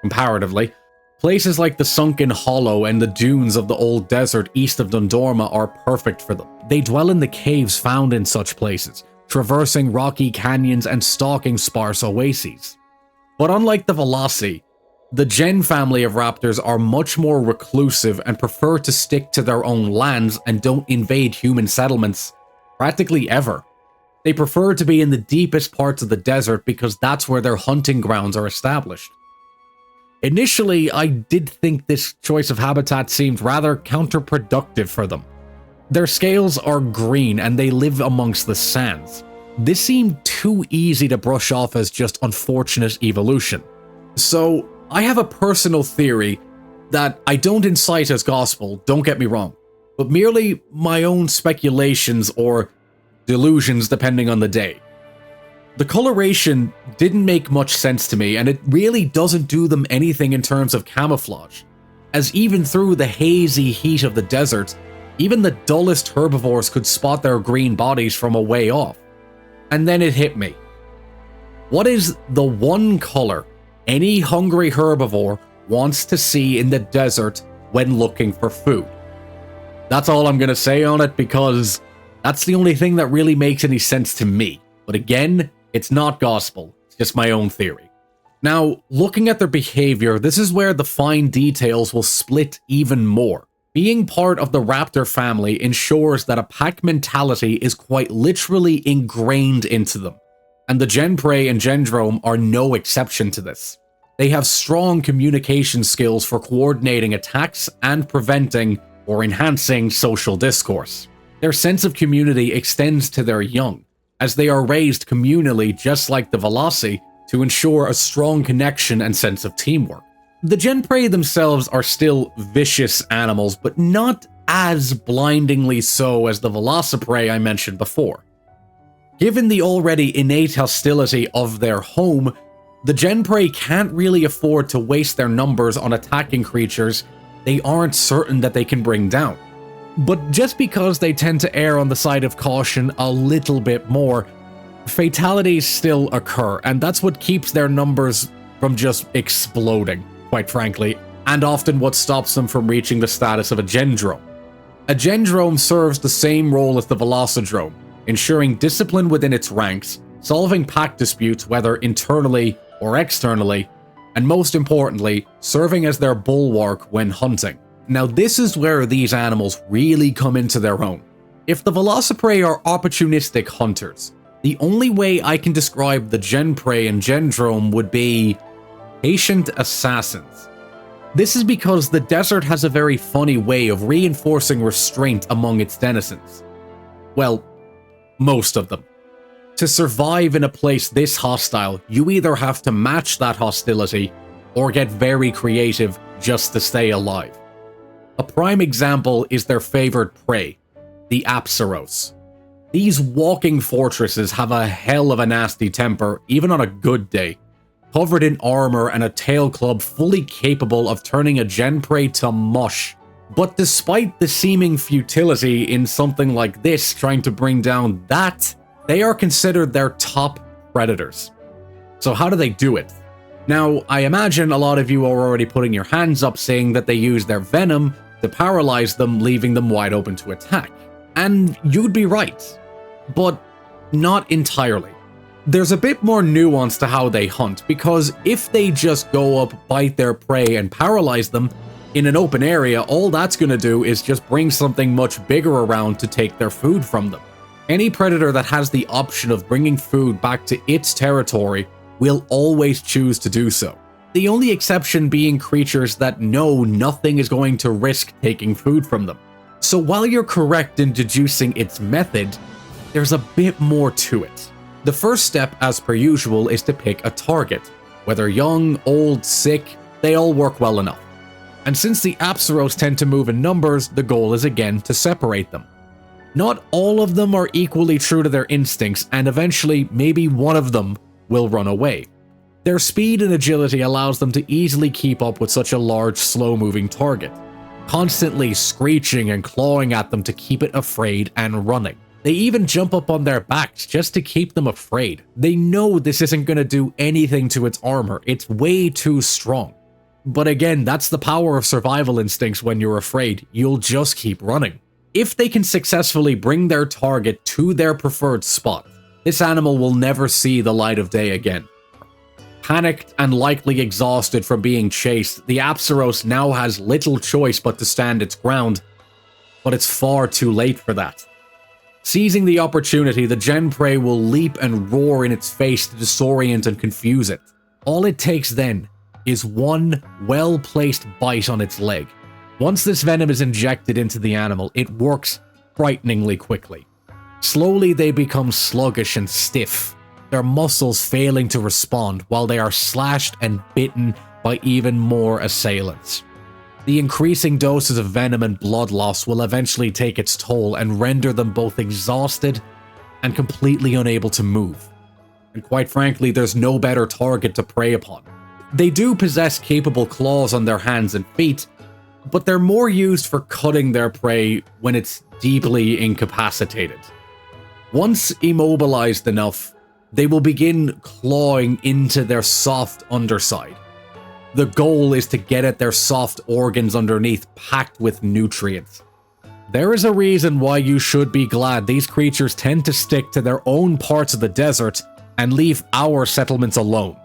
comparatively. Places like the Sunken Hollow and the dunes of the old desert east of Dundorma are perfect for them. They dwell in the caves found in such places, traversing rocky canyons and stalking sparse oases. But unlike the Veloci, the Gen family of raptors are much more reclusive and prefer to stick to their own lands and don't invade human settlements practically ever. They prefer to be in the deepest parts of the desert because that's where their hunting grounds are established. Initially, I did think this choice of habitat seemed rather counterproductive for them. Their scales are green and they live amongst the sands. This seemed too easy to brush off as just unfortunate evolution. So, I have a personal theory that I don't incite as gospel, don't get me wrong, but merely my own speculations or delusions depending on the day. The coloration didn't make much sense to me, and it really doesn't do them anything in terms of camouflage, as even through the hazy heat of the desert, even the dullest herbivores could spot their green bodies from a way off. And then it hit me. What is the one color any hungry herbivore wants to see in the desert when looking for food? That's all I'm going to say on it, because that's the only thing that really makes any sense to me. But again, it's not gospel, it's just my own theory. Now, looking at their behavior, this is where the fine details will split even more. Being part of the raptor family ensures that a pack mentality is quite literally ingrained into them, and the Genprey and Gendrome are no exception to this. They have strong communication skills for coordinating attacks and preventing or enhancing social discourse. Their sense of community extends to their young, as they are raised communally just like the Veloci to ensure a strong connection and sense of teamwork. The gen prey themselves are still vicious animals, but not as blindingly so as the Velociprey I mentioned before. Given the already innate hostility of their home, the gen prey can't really afford to waste their numbers on attacking creatures they aren't certain that they can bring down. But just because they tend to err on the side of caution a little bit more, fatalities still occur, and that's what keeps their numbers from just exploding, quite frankly, and often what stops them from reaching the status of a gendrome. A gendrome serves the same role as the velocidrome, ensuring discipline within its ranks, solving pack disputes whether internally or externally, and most importantly, serving as their bulwark when hunting. Now this is where these animals really come into their own. If the Velociprey are opportunistic hunters, the only way I can describe the gen prey and gendrome would be patient assassins. This is because the desert has a very funny way of reinforcing restraint among its denizens. Well, most of them. To survive in a place this hostile, you either have to match that hostility or get very creative just to stay alive. A prime example is their favorite prey, the Apsaros. These walking fortresses have a hell of a nasty temper, even on a good day, covered in armor and a tail club fully capable of turning a gen prey to mush. But despite the seeming futility in something like this trying to bring down that, they are considered their top predators. So how do they do it? Now, I imagine a lot of you are already putting your hands up saying that they use their venom to paralyze them, leaving them wide open to attack. And you'd be right, but not entirely. There's a bit more nuance to how they hunt, because if they just go up, bite their prey, and paralyze them in an open area, all that's going to do is just bring something much bigger around to take their food from them. Any predator that has the option of bringing food back to its territory will always choose to do so. The only exception being creatures that know nothing is going to risk taking food from them. So while you're correct in deducing its method, there's a bit more to it. The first step, as per usual, is to pick a target. Whether young, old, sick, they all work well enough. And since the Apsaros tend to move in numbers, the goal is again to separate them. Not all of them are equally true to their instincts, and eventually maybe one of them will run away. Their speed and agility allows them to easily keep up with such a large, slow-moving target, constantly screeching and clawing at them to keep it afraid and running. They even jump up on their backs just to keep them afraid. They know this isn't going to do anything to its armor, it's way too strong. But again, that's the power of survival instincts. When you're afraid, you'll just keep running. If they can successfully bring their target to their preferred spot, this animal will never see the light of day again. Panicked and likely exhausted from being chased, the Apsaros now has little choice but to stand its ground, but it's far too late for that. Seizing the opportunity, the gen prey will leap and roar in its face to disorient and confuse it. All it takes then is one well-placed bite on its leg. Once this venom is injected into the animal, it works frighteningly quickly. Slowly they become sluggish and stiff, their muscles failing to respond while they are slashed and bitten by even more assailants. The increasing doses of venom and blood loss will eventually take its toll and render them both exhausted and completely unable to move. And quite frankly, there's no better target to prey upon. They do possess capable claws on their hands and feet, but they're more used for cutting their prey when it's deeply incapacitated. Once immobilized enough, they will begin clawing into their soft underside. The goal is to get at their soft organs underneath, packed with nutrients. There is a reason why you should be glad these creatures tend to stick to their own parts of the desert and leave our settlements alone.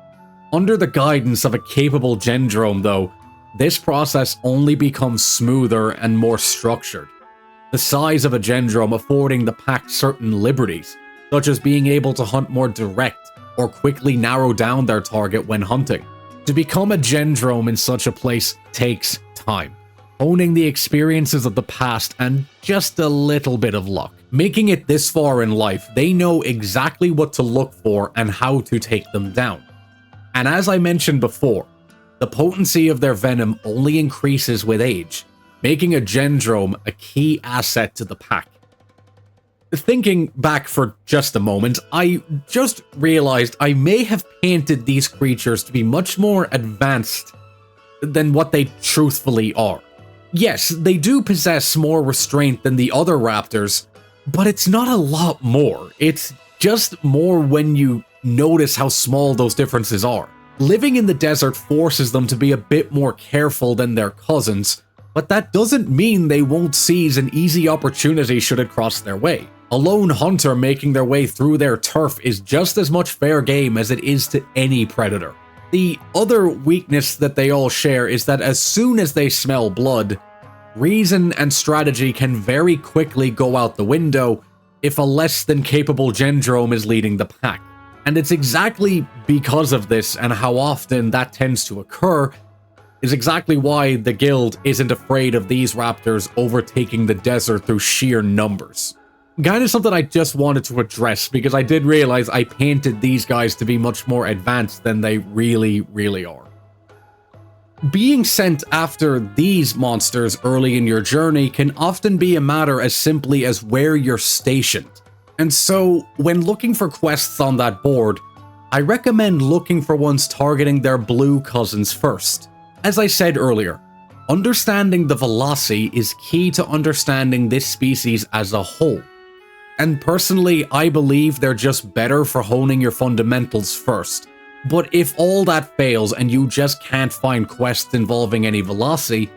Under the guidance of a capable gendrome, though, this process only becomes smoother and more structured. The size of a gendrome affording the pack certain liberties, such as being able to hunt more direct or quickly narrow down their target when hunting. To become a gendrome in such a place takes time, owning the experiences of the past and just a little bit of luck. Making it this far in life, they know exactly what to look for and how to take them down. And as I mentioned before, The potency of their venom only increases with age, making a Gendrome a key asset to the pack. Thinking back for just a moment, I just realized I may have painted these creatures to be much more advanced than what they truthfully are. Yes, they do possess more restraint than the other raptors, but it's not a lot more. It's just more when you notice how small those differences are. Living in the desert forces them to be a bit more careful than their cousins, but that doesn't mean they won't seize an easy opportunity should it cross their way. A lone hunter making their way through their turf is just as much fair game as it is to any predator. The other weakness that they all share is that as soon as they smell blood, reason and strategy can very quickly go out the window if a less than capable Gendrome is leading the pack. And it's exactly because of this and how often that tends to occur is exactly why the guild isn't afraid of these raptors overtaking the desert through sheer numbers. Kind of something I just wanted to address because I did realize I painted these guys to be much more advanced than they really are. Being sent after these monsters early in your journey can often be a matter as simply as where you're stationed. And so, when looking for quests on that board, I recommend looking for ones targeting their blue cousins first. As I said earlier, understanding the Veloci is key to understanding this species as a whole. And personally, I believe they're just better for honing your fundamentals first. But if all that fails and you just can't find quests involving any Veloci,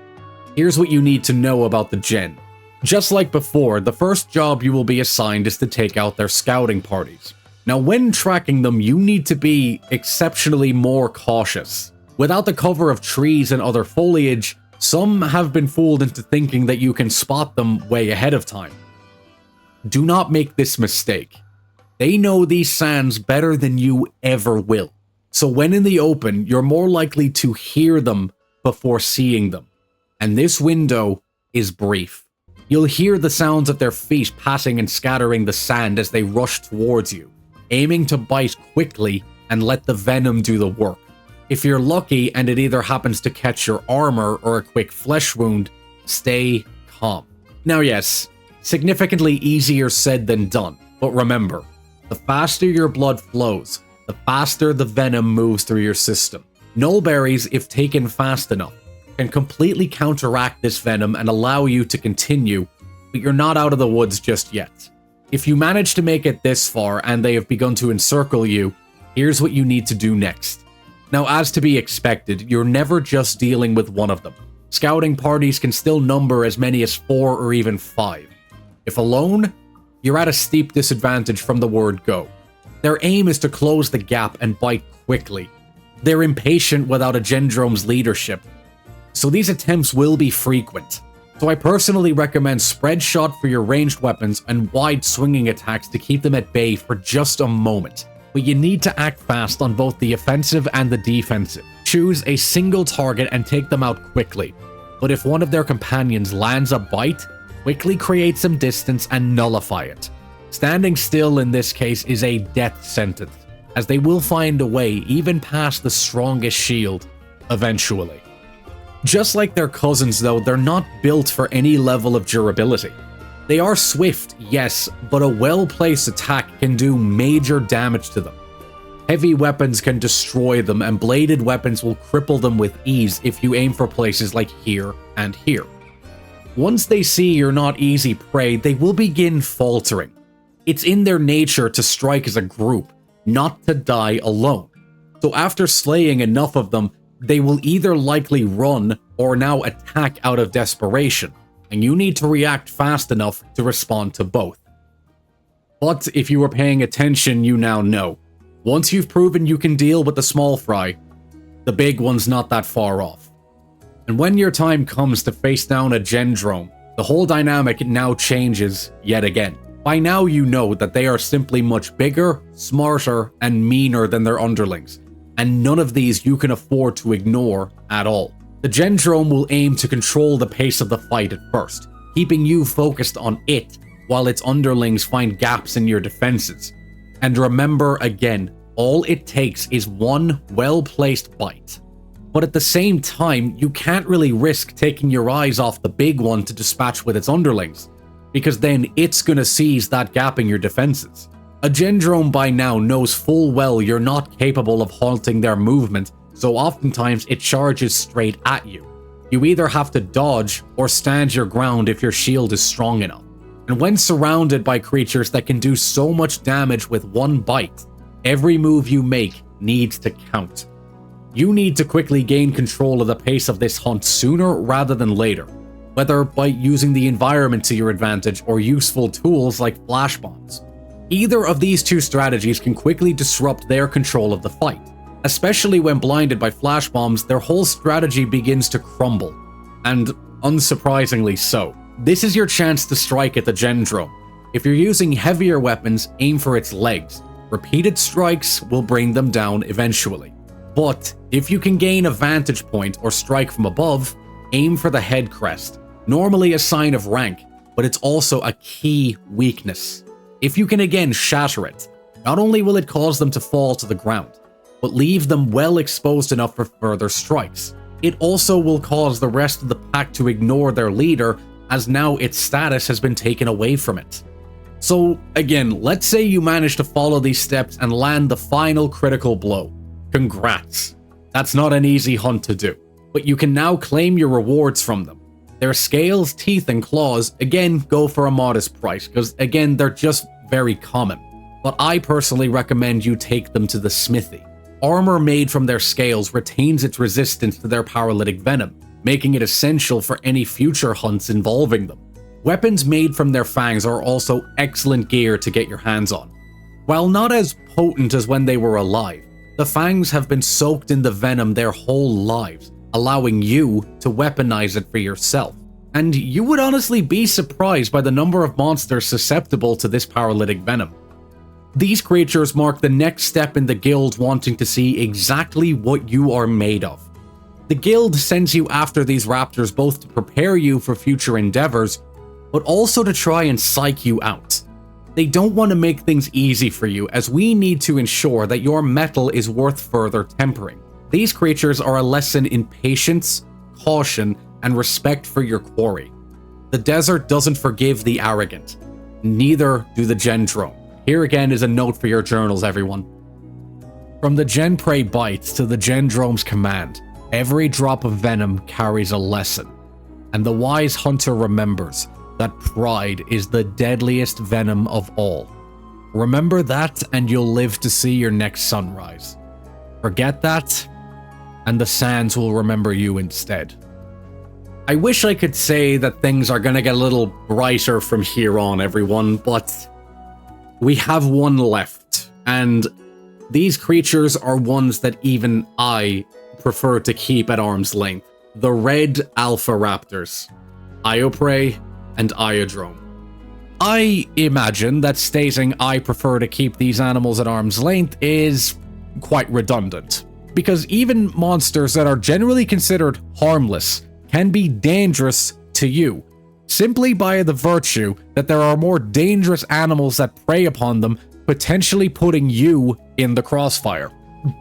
here's what you need to know about the Gen. Just like before, the first job you will be assigned is to take out their scouting parties. Now, when tracking them, you need to be exceptionally more cautious. Without the cover of trees and other foliage, some have been fooled into thinking that you can spot them way ahead of time. Do not make this mistake. They know these sands better than you ever will. So when in the open, you're more likely to hear them before seeing them. And this window is brief. You'll hear the sounds of their feet passing and scattering the sand as they rush towards you, aiming to bite quickly and let the venom do the work. If you're lucky and it either happens to catch your armor or a quick flesh wound, stay calm. Now yes, significantly easier said than done, but remember, the faster your blood flows, the faster the venom moves through your system. Nullberries, if taken fast enough, can completely counteract this venom and allow you to continue, but you're not out of the woods just yet. If you manage to make it this far and they have begun to encircle you, here's what you need to do next. Now, as to be expected, you're never just dealing with one of them. Scouting parties can still number as many as 4 or even 5. If alone, you're at a steep disadvantage from the word go. Their aim is to close the gap and bite quickly. They're impatient without a Gendrome's leadership, so these attempts will be frequent. So I personally recommend spread shot for your ranged weapons and wide swinging attacks to keep them at bay for just a moment. But you need to act fast on both the offensive and the defensive. Choose a single target and take them out quickly. But if one of their companions lands a bite, quickly create some distance and nullify it. Standing still in this case is a death sentence, as they will find a way even past the strongest shield, eventually. Just like their cousins though, they're not built for any level of durability. They are swift, yes, but a well-placed attack can do major damage to them. Heavy weapons can destroy them, and bladed weapons will cripple them with ease if you aim for places like here and here. Once they see you're not easy prey, they will begin faltering. It's in their nature to strike as a group, not to die alone. So after slaying enough of them, they will either likely run or now attack out of desperation, and you need to react fast enough to respond to both. But if you were paying attention, you now know. Once you've proven you can deal with the small fry, the big one's not that far off. And when your time comes to face down a Gendrome, the whole dynamic now changes yet again. By now you know that they are simply much bigger, smarter, and meaner than their underlings, and none of these you can afford to ignore at all. The Gendrome will aim to control the pace of the fight at first, keeping you focused on it while its underlings find gaps in your defenses. And remember again, all it takes is one well-placed bite. But at the same time, you can't really risk taking your eyes off the big one to dispatch with its underlings, because then it's gonna seize that gap in your defenses. A Gendrome by now knows full well you're not capable of halting their movement, so oftentimes it charges straight at you. You either have to dodge or stand your ground if your shield is strong enough. And when surrounded by creatures that can do so much damage with one bite, every move you make needs to count. You need to quickly gain control of the pace of this hunt sooner rather than later, whether by using the environment to your advantage or useful tools like flash bombs. Either of these two strategies can quickly disrupt their control of the fight. Especially when blinded by flash bombs, their whole strategy begins to crumble, and unsurprisingly so. This is your chance to strike at the Gendrome. If you're using heavier weapons, aim for its legs. Repeated strikes will bring them down eventually. But if you can gain a vantage point or strike from above, aim for the head crest. Normally a sign of rank, but it's also a key weakness. If you can again shatter it, not only will it cause them to fall to the ground, but leave them well exposed enough for further strikes. It also will cause the rest of the pack to ignore their leader, as now its status has been taken away from it. So again, let's say you manage to follow these steps and land the final critical blow. Congrats. That's not an easy hunt to do, but you can now claim your rewards from them. Their scales, teeth, and claws, again, go for a modest price, because again, they're just very common. But I personally recommend you take them to the smithy. Armor made from their scales retains its resistance to their paralytic venom, making it essential for any future hunts involving them. Weapons made from their fangs are also excellent gear to get your hands on. While not as potent as when they were alive, the fangs have been soaked in the venom their whole lives, allowing you to weaponize it for yourself. And you would honestly be surprised by the number of monsters susceptible to this paralytic venom. These creatures mark the next step in the guild wanting to see exactly what you are made of. The guild sends you after these raptors both to prepare you for future endeavors, but also to try and psych you out. They don't want to make things easy for you, as we need to ensure that your metal is worth further tempering. These creatures are a lesson in patience, caution, and respect for your quarry. The desert doesn't forgive the arrogant. Neither do the Gendrome. Here again is a note for your journals, everyone. From the Genprey bites to the Gendrome's command, every drop of venom carries a lesson. And the wise hunter remembers that pride is the deadliest venom of all. Remember that and you'll live to see your next sunrise. Forget that, and the sands will remember you instead. I wish I could say that things are gonna get a little brighter from here on, everyone, but we have one left, and these creatures are ones that even I prefer to keep at arm's length. The red alpha raptors, Ioprey and Iodrome. I imagine that stating I prefer to keep these animals at arm's length is quite redundant, because even monsters that are generally considered harmless can be dangerous to you, simply by the virtue that there are more dangerous animals that prey upon them, potentially putting you in the crossfire.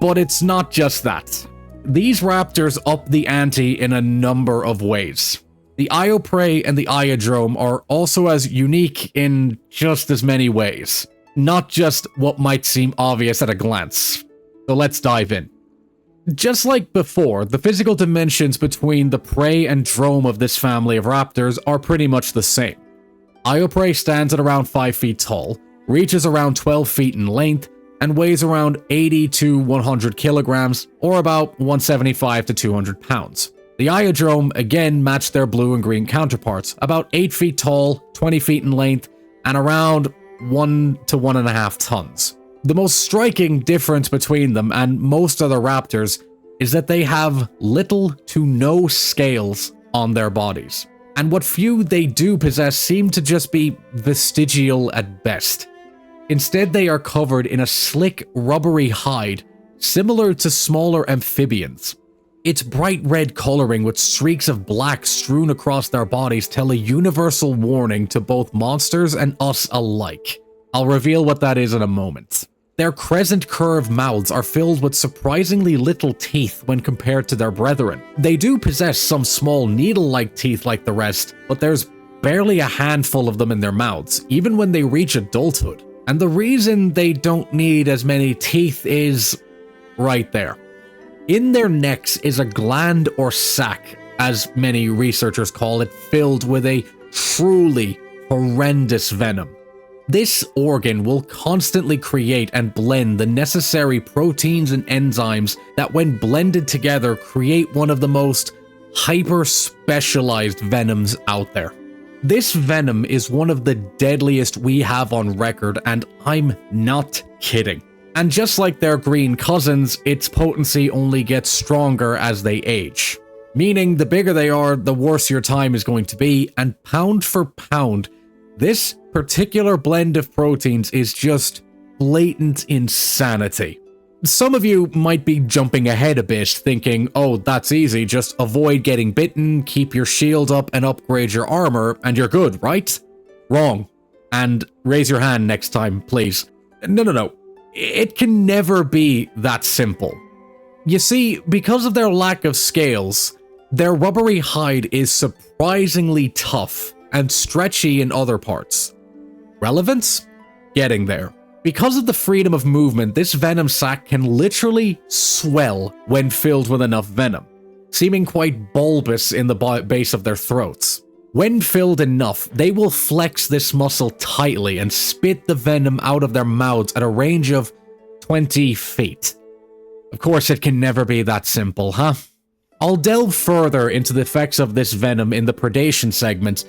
But it's not just that. These raptors up the ante in a number of ways. The Ioprey and the Iodrome are also as unique in just as many ways, not just what might seem obvious at a glance. So let's dive in. Just like before, the physical dimensions between the prey and drome of this family of raptors are pretty much the same. Ioprey stands at around 5 feet tall, reaches around 12 feet in length, and weighs around 80 to 100 kilograms, or about 175 to 200 pounds. The Iodrome again match their blue and green counterparts, about 8 feet tall, 20 feet in length, and around 1 to 1.5 tons. The most striking difference between them and most other raptors is that they have little to no scales on their bodies. And what few they do possess seem to just be vestigial at best. Instead, they are covered in a slick, rubbery hide, similar to smaller amphibians. Its bright red coloring with streaks of black strewn across their bodies tell a universal warning to both monsters and us alike. I'll reveal what that is in a moment. Their crescent curved mouths are filled with surprisingly little teeth when compared to their brethren. They do possess some small needle-like teeth like the rest, but there's barely a handful of them in their mouths, even when they reach adulthood. And the reason they don't need as many teeth is right there. In their necks is a gland or sac, as many researchers call it, filled with a truly horrendous venom. This organ will constantly create and blend the necessary proteins and enzymes that, when blended together, create one of the most hyper-specialized venoms out there. This venom is one of the deadliest we have on record, and I'm not kidding. And just like their green cousins, its potency only gets stronger as they age. Meaning the bigger they are, the worse your time is going to be, and pound for pound, this particular blend of proteins is just blatant insanity. Some of you might be jumping ahead a bit, thinking, oh, that's easy, just avoid getting bitten, keep your shield up, and upgrade your armor, and you're good, right? Wrong. And raise your hand next time, please. No. It can never be that simple. You see, because of their lack of scales, their rubbery hide is surprisingly tough and stretchy in other parts. Relevance? Getting there. Because of the freedom of movement, this venom sac can literally swell when filled with enough venom, seeming quite bulbous in the base of their throats. When filled enough, they will flex this muscle tightly and spit the venom out of their mouths at a range of 20 feet. Of course, it can never be that simple, huh? I'll delve further into the effects of this venom in the predation segment,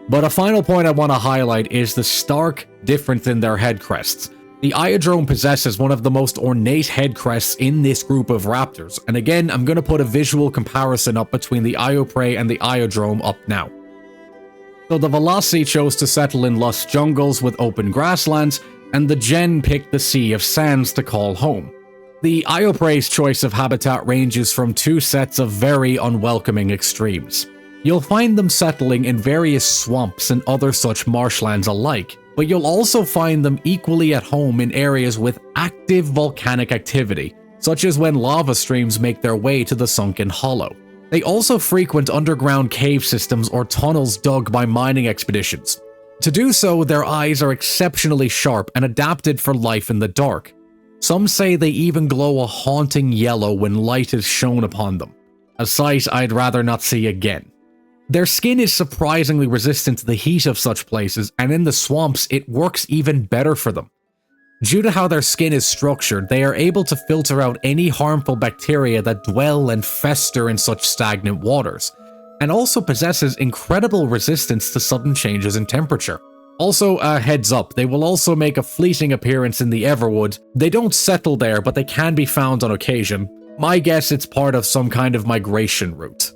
but a final point I want to highlight is the stark difference in their head crests. The Iodrome possesses one of the most ornate head crests in this group of raptors, and again, I'm going to put a visual comparison up between the Ioprey and the Iodrome up now. So the Veloci chose to settle in lush jungles with open grasslands, and the Gen picked the Sea of Sands to call home. The Ioprey's choice of habitat ranges from two sets of very unwelcoming extremes. You'll find them settling in various swamps and other such marshlands alike, but you'll also find them equally at home in areas with active volcanic activity, such as when lava streams make their way to the sunken hollow. They also frequent underground cave systems or tunnels dug by mining expeditions. To do so, their eyes are exceptionally sharp and adapted for life in the dark. Some say they even glow a haunting yellow when light is shone upon them, a sight I'd rather not see again. Their skin is surprisingly resistant to the heat of such places, and in the swamps it works even better for them. Due to how their skin is structured, they are able to filter out any harmful bacteria that dwell and fester in such stagnant waters, and also possesses incredible resistance to sudden changes in temperature. Also, a heads up, they will also make a fleeting appearance in the Everwood. They don't settle there, but they can be found on occasion. My guess it's part of some kind of migration route.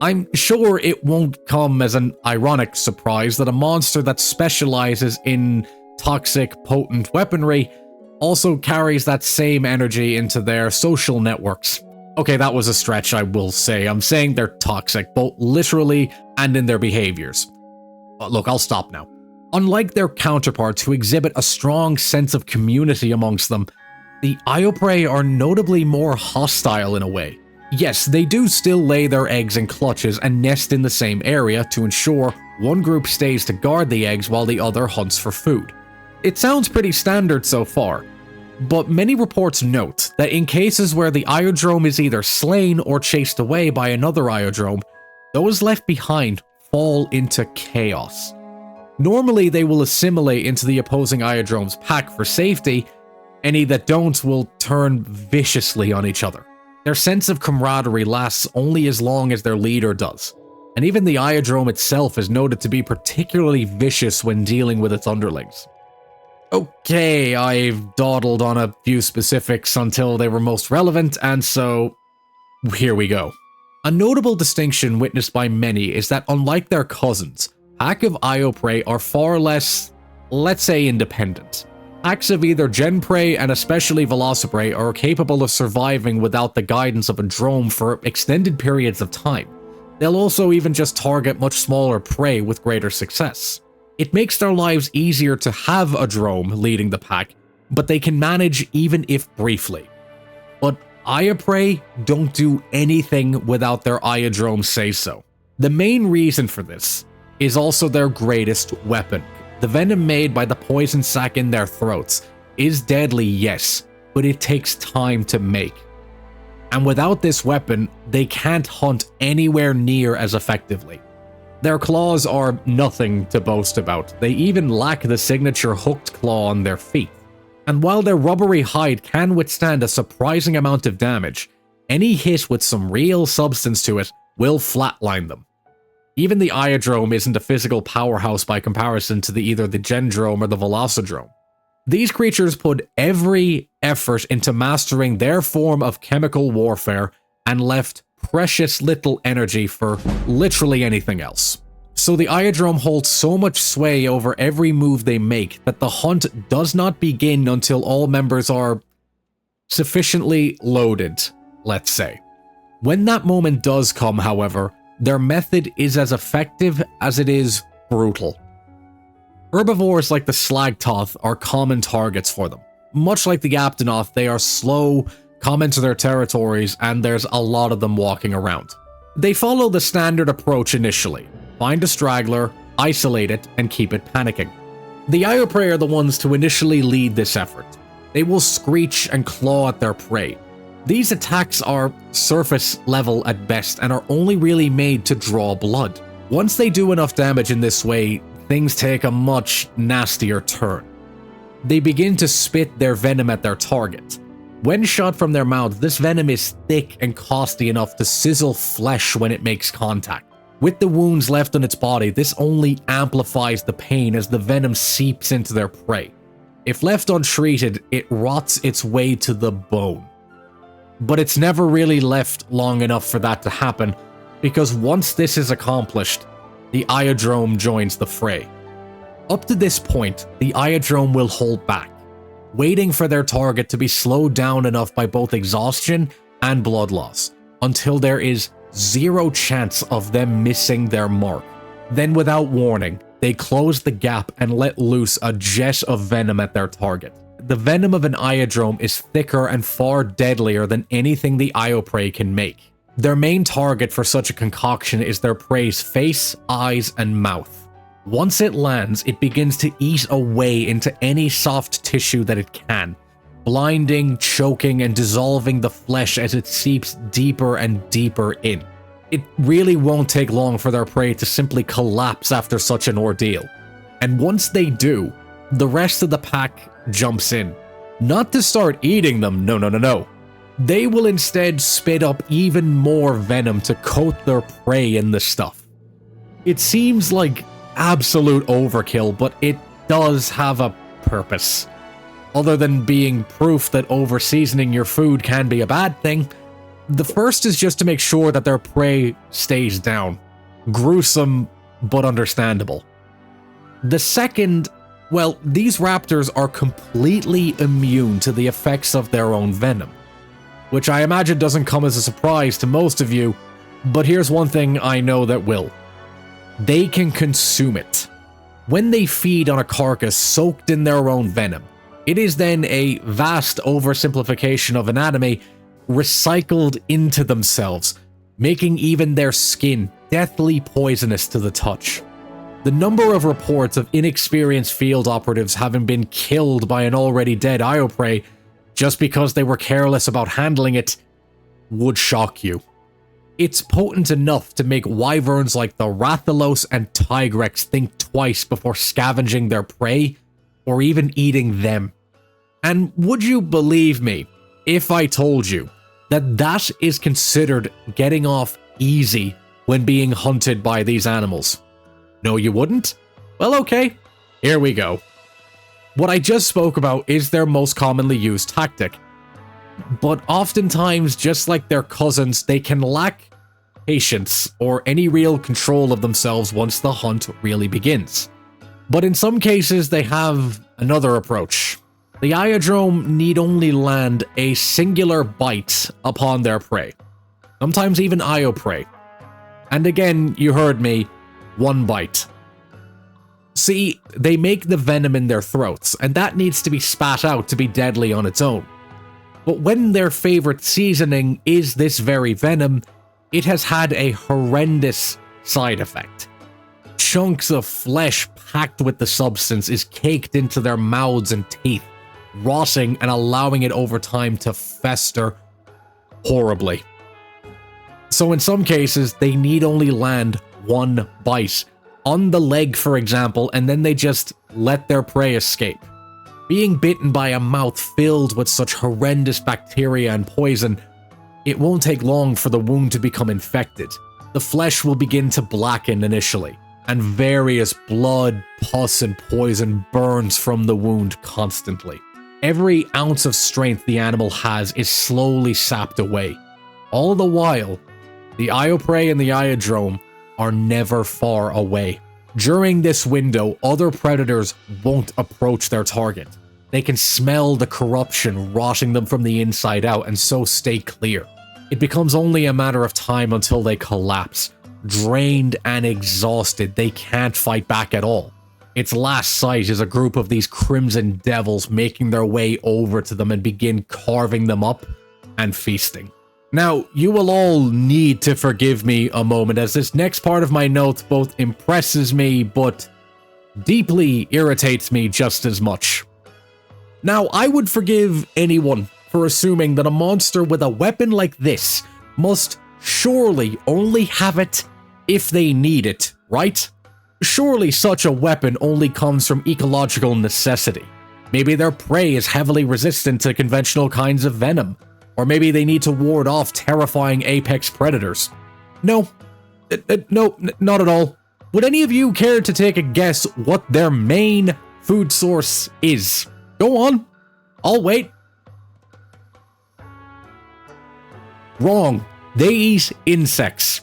I'm sure it won't come as an ironic surprise that a monster that specializes in toxic, potent weaponry also carries that same energy into their social networks. Okay, that was a stretch, I will say. I'm saying they're toxic, both literally and in their behaviors. But look, I'll stop now. Unlike their counterparts who exhibit a strong sense of community amongst them, the Ioprey are notably more hostile in a way. Yes, they do still lay their eggs in clutches and nest in the same area to ensure one group stays to guard the eggs while the other hunts for food. It sounds pretty standard so far, but many reports note that in cases where the Iodrome is either slain or chased away by another Iodrome, those left behind fall into chaos. Normally they will assimilate into the opposing Iodrome's pack for safety, any that don't will turn viciously on each other. Their sense of camaraderie lasts only as long as their leader does, and even the Iodrome itself is noted to be particularly vicious when dealing with its underlings. Okay, I've dawdled on a few specifics until they were most relevant, and so here we go. A notable distinction witnessed by many is that unlike their cousins, pack of Ioprey are far less, let's say, independent. Packs of either Genprey and especially Velociprey are capable of surviving without the guidance of a drome for extended periods of time. They'll also even just target much smaller prey with greater success. It makes their lives easier to have a drome leading the pack, but they can manage even if briefly. But Prey don't do anything without their Iodrome say so. The main reason for this is also their greatest weapon. The venom made by the poison sac in their throats is deadly, yes, but it takes time to make. And without this weapon, they can't hunt anywhere near as effectively. Their claws are nothing to boast about. They even lack the signature hooked claw on their feet. And while their rubbery hide can withstand a surprising amount of damage, any hit with some real substance to it will flatline them. Even the Iodrome isn't a physical powerhouse by comparison to either the Gendrome or the Velocidrome. These creatures put every effort into mastering their form of chemical warfare and left precious little energy for literally anything else. So the Iodrome holds so much sway over every move they make that the hunt does not begin until all members are sufficiently loaded, let's say. When that moment does come, however, their method is as effective as it is brutal. Herbivores like the Slagtoth are common targets for them. Much like the Aptonoth, they are slow, come into their territories, and there's a lot of them walking around. They follow the standard approach initially. Find a straggler, isolate it, and keep it panicking. The Prey are the ones to initially lead this effort. They will screech and claw at their prey. These attacks are surface level at best and are only really made to draw blood. Once they do enough damage in this way, things take a much nastier turn. They begin to spit their venom at their target. When shot from their mouth, this venom is thick and costly enough to sizzle flesh when it makes contact. With the wounds left on its body, this only amplifies the pain as the venom seeps into their prey. If left untreated, it rots its way to the bone. But it's never really left long enough for that to happen, because once this is accomplished, the Iodrome joins the fray. Up to this point, the Iodrome will hold back, waiting for their target to be slowed down enough by both exhaustion and blood loss, until there is zero chance of them missing their mark. Then without warning, they close the gap and let loose a jet of venom at their target. The venom of an Iodrome is thicker and far deadlier than anything the Prey can make. Their main target for such a concoction is their prey's face, eyes, and mouth. Once it lands, it begins to eat away into any soft tissue that it can, blinding, choking, and dissolving the flesh as it seeps deeper and deeper in. It really won't take long for their prey to simply collapse after such an ordeal. And once they do, the rest of the pack jumps in. Not to start eating them, no. They will instead spit up even more venom to coat their prey in the stuff. It seems like absolute overkill, but it does have a purpose. Other than being proof that over-seasoning your food can be a bad thing, the first is just to make sure that their prey stays down. Gruesome, but understandable. The second, well, these raptors are completely immune to the effects of their own venom, which I imagine doesn't come as a surprise to most of you, but here's one thing I know that will. They can consume it. When they feed on a carcass soaked in their own venom, it is then a vast oversimplification of anatomy recycled into themselves, making even their skin deathly poisonous to the touch. The number of reports of inexperienced field operatives having been killed by an already dead Prey just because they were careless about handling it would shock you. It's potent enough to make wyverns like the Rathalos and Tigrex think twice before scavenging their prey or even eating them. And would you believe me if I told you that that is considered getting off easy when being hunted by these animals? No, you wouldn't? Well, okay, here we go. What I just spoke about is their most commonly used tactic, but oftentimes, just like their cousins, they can lack patience or any real control of themselves once the hunt really begins. But in some cases, they have another approach. The Iodrome need only land a singular bite upon their prey, sometimes even Prey. And again, you heard me, one bite. See, they make the venom in their throats, and that needs to be spat out to be deadly on its own. But when their favorite seasoning is this very venom, it has had a horrendous side effect. Chunks of flesh packed with the substance is caked into their mouths and teeth, rotting and allowing it over time to fester horribly. So in some cases, they need only land one bite, on the leg for example, and then they just let their prey escape. Being bitten by a mouth filled with such horrendous bacteria and poison, it won't take long for the wound to become infected. The flesh will begin to blacken initially, and various blood, pus, and poison burns from the wound constantly. Every ounce of strength the animal has is slowly sapped away. All the while, the ioprey and the iodrome are never far away. During this window, other predators won't approach their target. They can smell the corruption rotting them from the inside out and so stay clear. It becomes only a matter of time until they collapse. Drained and exhausted, they can't fight back at all. Its last sight is a group of these crimson devils making their way over to them and begin carving them up and feasting. Now, you will all need to forgive me a moment, as this next part of my notes both impresses me but deeply irritates me just as much. Now, I would forgive anyone for assuming that a monster with a weapon like this must surely only have it if they need it, right? Surely such a weapon only comes from ecological necessity. Maybe their prey is heavily resistant to conventional kinds of venom, or maybe they need to ward off terrifying apex predators. No, not at all. Would any of you care to take a guess what their main food source is? Go on, I'll wait. Wrong. They eat insects.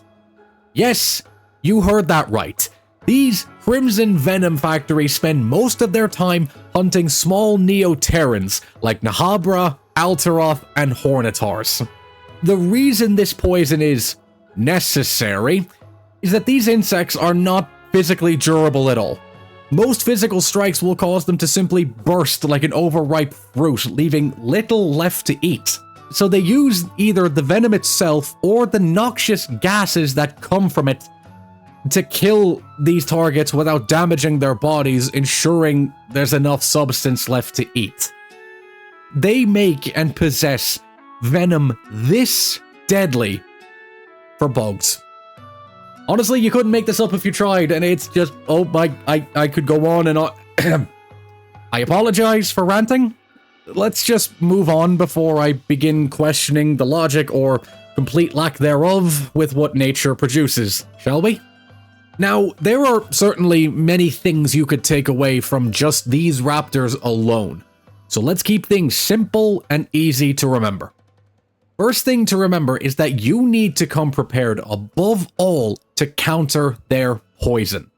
Yes, you heard that right. These Crimson Venom factories spend most of their time hunting small Neoterrans like Nahabra, Alteroth, and Hornitars. The reason this poison is necessary is that these insects are not physically durable at all. Most physical strikes will cause them to simply burst like an overripe fruit, leaving little left to eat. So they use either the venom itself or the noxious gases that come from it to kill these targets without damaging their bodies, ensuring there's enough substance left to eat. They make and possess venom this deadly for bugs. Honestly, you couldn't make this up if you tried, and it's just, I could go on and on. I apologize for ranting. Let's just move on before I begin questioning the logic or complete lack thereof with what nature produces, shall we? Now, there are certainly many things you could take away from just these raptors alone, so let's keep things simple and easy to remember. First thing to remember is that you need to come prepared above all to counter their poison.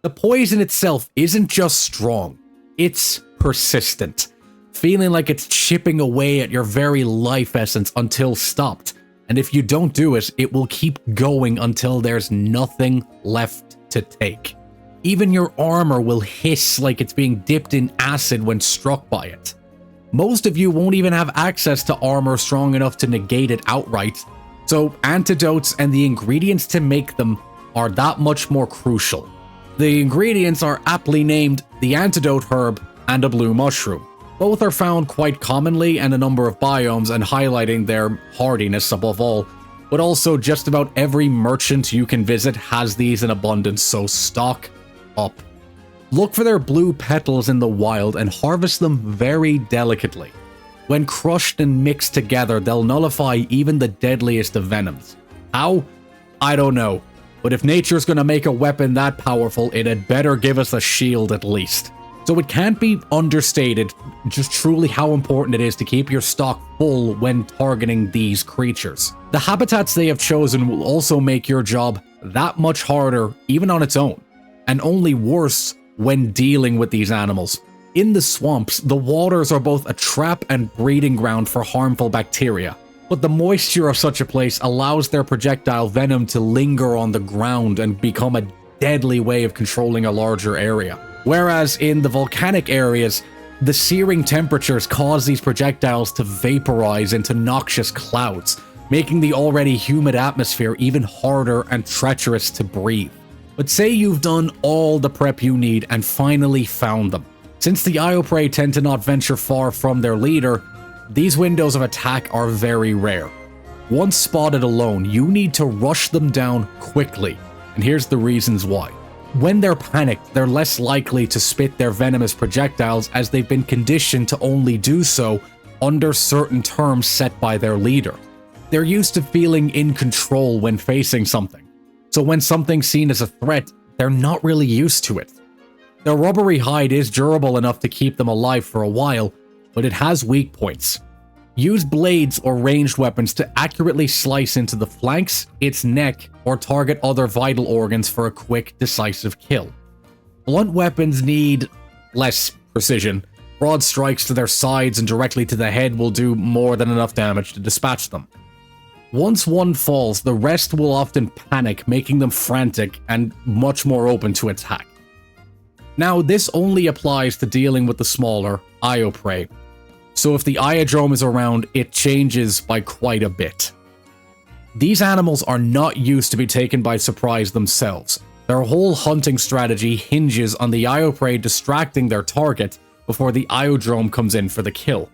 The poison itself isn't just strong, it's persistent, feeling like it's chipping away at your very life essence until stopped. And if you don't do it, it will keep going until there's nothing left to take. Even your armor will hiss like it's being dipped in acid when struck by it. Most of you won't even have access to armor strong enough to negate it outright, so antidotes and the ingredients to make them are that much more crucial. The ingredients are aptly named the antidote herb and a blue mushroom. Both are found quite commonly in a number of biomes and highlighting their hardiness above all, but also just about every merchant you can visit has these in abundance, so stock up. Look for their blue petals in the wild and harvest them very delicately. When crushed and mixed together, they'll nullify even the deadliest of venoms. How? I don't know, but if nature's gonna make a weapon that powerful, it had better give us a shield at least. So it can't be understated just truly how important it is to keep your stock full when targeting these creatures. The habitats they have chosen will also make your job that much harder even on its own, and only worse when dealing with these animals. In the swamps, the waters are both a trap and breeding ground for harmful bacteria, but the moisture of such a place allows their projectile venom to linger on the ground and become a deadly way of controlling a larger area. Whereas in the volcanic areas, the searing temperatures cause these projectiles to vaporize into noxious clouds, making the already humid atmosphere even harder and treacherous to breathe. But say you've done all the prep you need and finally found them. Since the Io Prey tend to not venture far from their leader, these windows of attack are very rare. Once spotted alone, you need to rush them down quickly, and here's the reasons why. When they're panicked, they're less likely to spit their venomous projectiles as they've been conditioned to only do so under certain terms set by their leader. They're used to feeling in control when facing something, so when something's seen as a threat, they're not really used to it. Their rubbery hide is durable enough to keep them alive for a while, but it has weak points. Use blades or ranged weapons to accurately slice into the flanks, its neck, or target other vital organs for a quick, decisive kill. Blunt weapons need less precision. Broad strikes to their sides and directly to the head will do more than enough damage to dispatch them. Once one falls, the rest will often panic, making them frantic and much more open to attack. Now, this only applies to dealing with the smaller Io Prey, so if the Iodrome is around, it changes by quite a bit. These animals are not used to be taken by surprise themselves. Their whole hunting strategy hinges on the Io Prey distracting their target before the Iodrome comes in for the kill.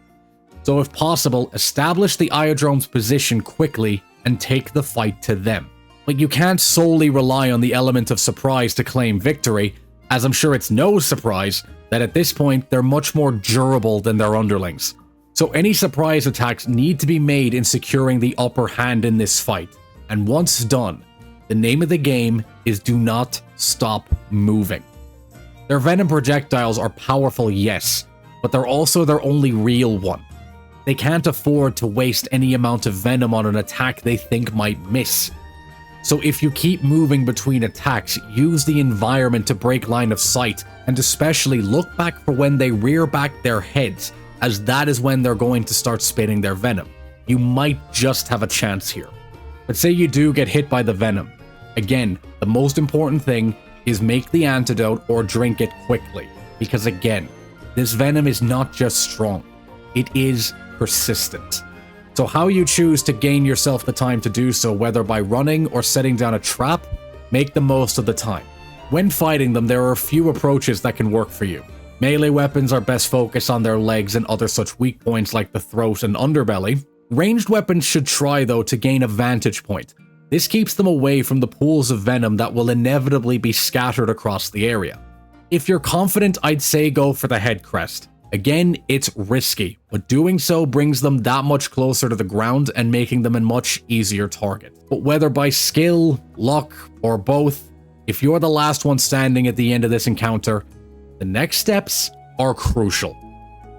So if possible, establish the Iodrome's position quickly and take the fight to them. But you can't solely rely on the element of surprise to claim victory, as I'm sure it's no surprise that at this point they're much more durable than their underlings. So any surprise attacks need to be made in securing the upper hand in this fight. And once done, the name of the game is do not stop moving. Their venom projectiles are powerful, yes, but they're also their only real one. They can't afford to waste any amount of venom on an attack they think might miss. So if you keep moving between attacks, use the environment to break line of sight, and especially look back for when they rear back their heads, as that is when they're going to start spitting their venom. You might just have a chance here. But say you do get hit by the venom. Again, the most important thing is make the antidote or drink it quickly, because again, this venom is not just strong, it is persistent. So how you choose to gain yourself the time to do so, whether by running or setting down a trap, make the most of the time. When fighting them, there are a few approaches that can work for you. Melee weapons are best focused on their legs and other such weak points like the throat and underbelly. Ranged weapons should try though to gain a vantage point. This keeps them away from the pools of venom that will inevitably be scattered across the area. If you're confident, I'd say go for the head crest. Again, it's risky, but doing so brings them that much closer to the ground and making them a much easier target. But whether by skill, luck, or both, if you're the last one standing at the end of this encounter, the next steps are crucial.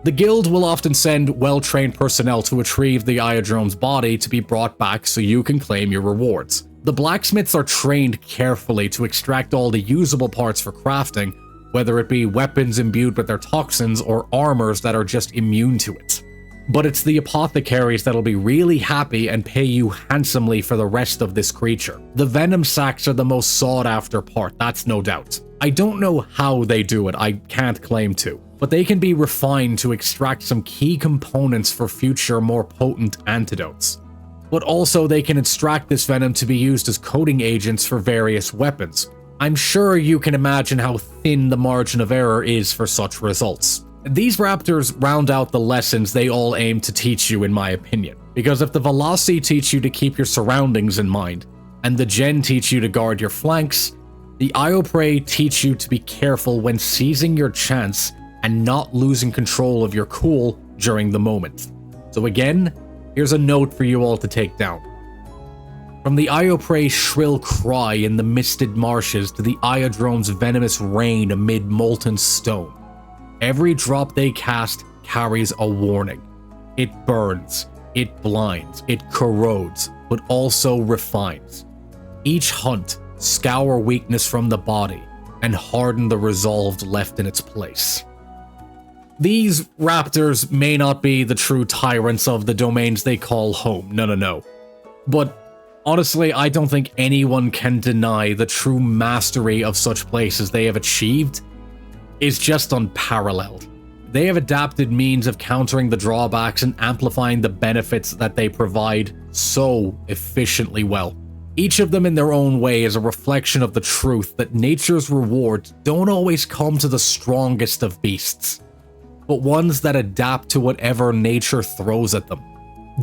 The guild will often send well-trained personnel to retrieve the Iodrome's body to be brought back so you can claim your rewards. The blacksmiths are trained carefully to extract all the usable parts for crafting, whether it be weapons imbued with their toxins or armors that are just immune to it. But it's the apothecaries that'll be really happy and pay you handsomely for the rest of this creature. The venom sacs are the most sought after part, that's no doubt. I don't know how they do it, I can't claim to, but they can be refined to extract some key components for future more potent antidotes. But also they can extract this venom to be used as coating agents for various weapons. I'm sure you can imagine how thin the margin of error is for such results. These Raptors round out the lessons they all aim to teach you, in my opinion. Because if the Veloci teach you to keep your surroundings in mind, and the Gen teach you to guard your flanks, the Io Prey teach you to be careful when seizing your chance and not losing control of your cool during the moment. So again, here's a note for you all to take down. From the Io Prey's shrill cry in the misted marshes to the Iodrome's venomous rain amid molten stone, every drop they cast carries a warning. It burns, it blinds, it corrodes, but also refines. Each hunt scour weakness from the body and harden the resolve left in its place. These Raptors may not be the true tyrants of the domains they call home, no. But Honestly, I don't think anyone can deny the true mastery of such places they have achieved is just unparalleled. They have adapted means of countering the drawbacks and amplifying the benefits that they provide so efficiently well. Each of them in their own way is a reflection of the truth that nature's rewards don't always come to the strongest of beasts, but ones that adapt to whatever nature throws at them.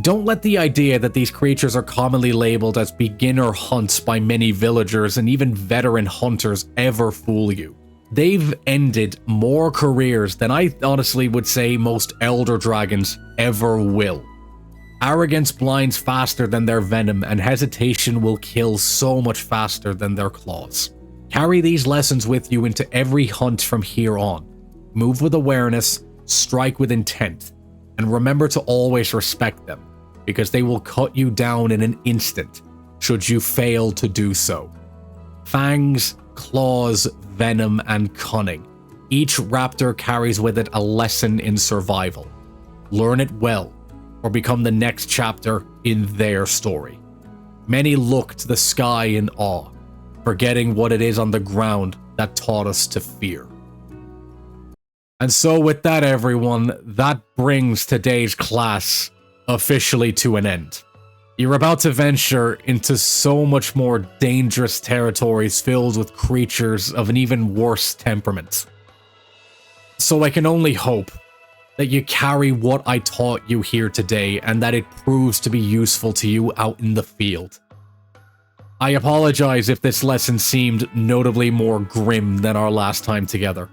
Don't let the idea that these creatures are commonly labeled as beginner hunts by many villagers and even veteran hunters ever fool you. They've ended more careers than I honestly would say most elder dragons ever will. Arrogance blinds faster than their venom, and hesitation will kill so much faster than their claws. Carry these lessons with you into every hunt from here on. Move with awareness, strike with intent, and remember to always respect them, because they will cut you down in an instant should you fail to do so. Fangs, claws, venom, and cunning. Each raptor carries with it a lesson in survival. Learn it well, or become the next chapter in their story. Many look to the sky in awe, forgetting what it is on the ground that taught us to fear. And so with that, everyone, that brings today's class officially to an end. You're about to venture into so much more dangerous territories filled with creatures of an even worse temperament. So I can only hope that you carry what I taught you here today and that it proves to be useful to you out in the field. I apologize if this lesson seemed notably more grim than our last time together,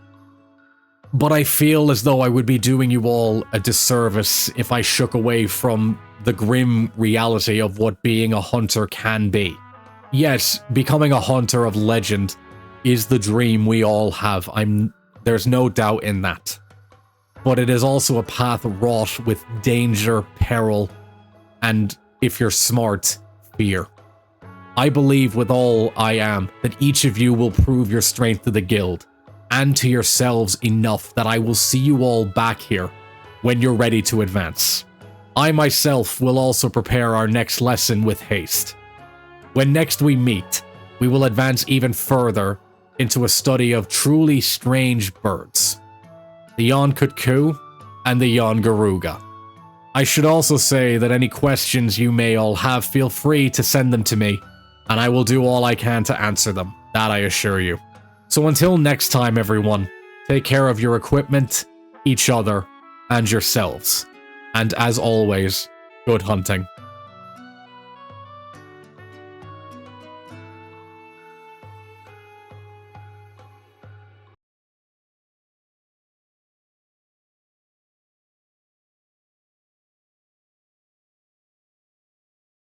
but I feel as though I would be doing you all a disservice if I shook away from the grim reality of what being a hunter can be. Yes, becoming a hunter of legend is the dream we all have. There's no doubt in that. But it is also a path wrought with danger, peril, and, if you're smart, fear. I believe with all I am that each of you will prove your strength to the guild, and to yourselves enough that I will see you all back here when you're ready to advance. I myself will also prepare our next lesson with haste. When next we meet, we will advance even further into a study of truly strange birds. The Yon Kutku and the Yon Garuga. I should also say that any questions you may all have, feel free to send them to me, and I will do all I can to answer them, that I assure you. So until next time, everyone, take care of your equipment, each other, and yourselves. And as always, good hunting.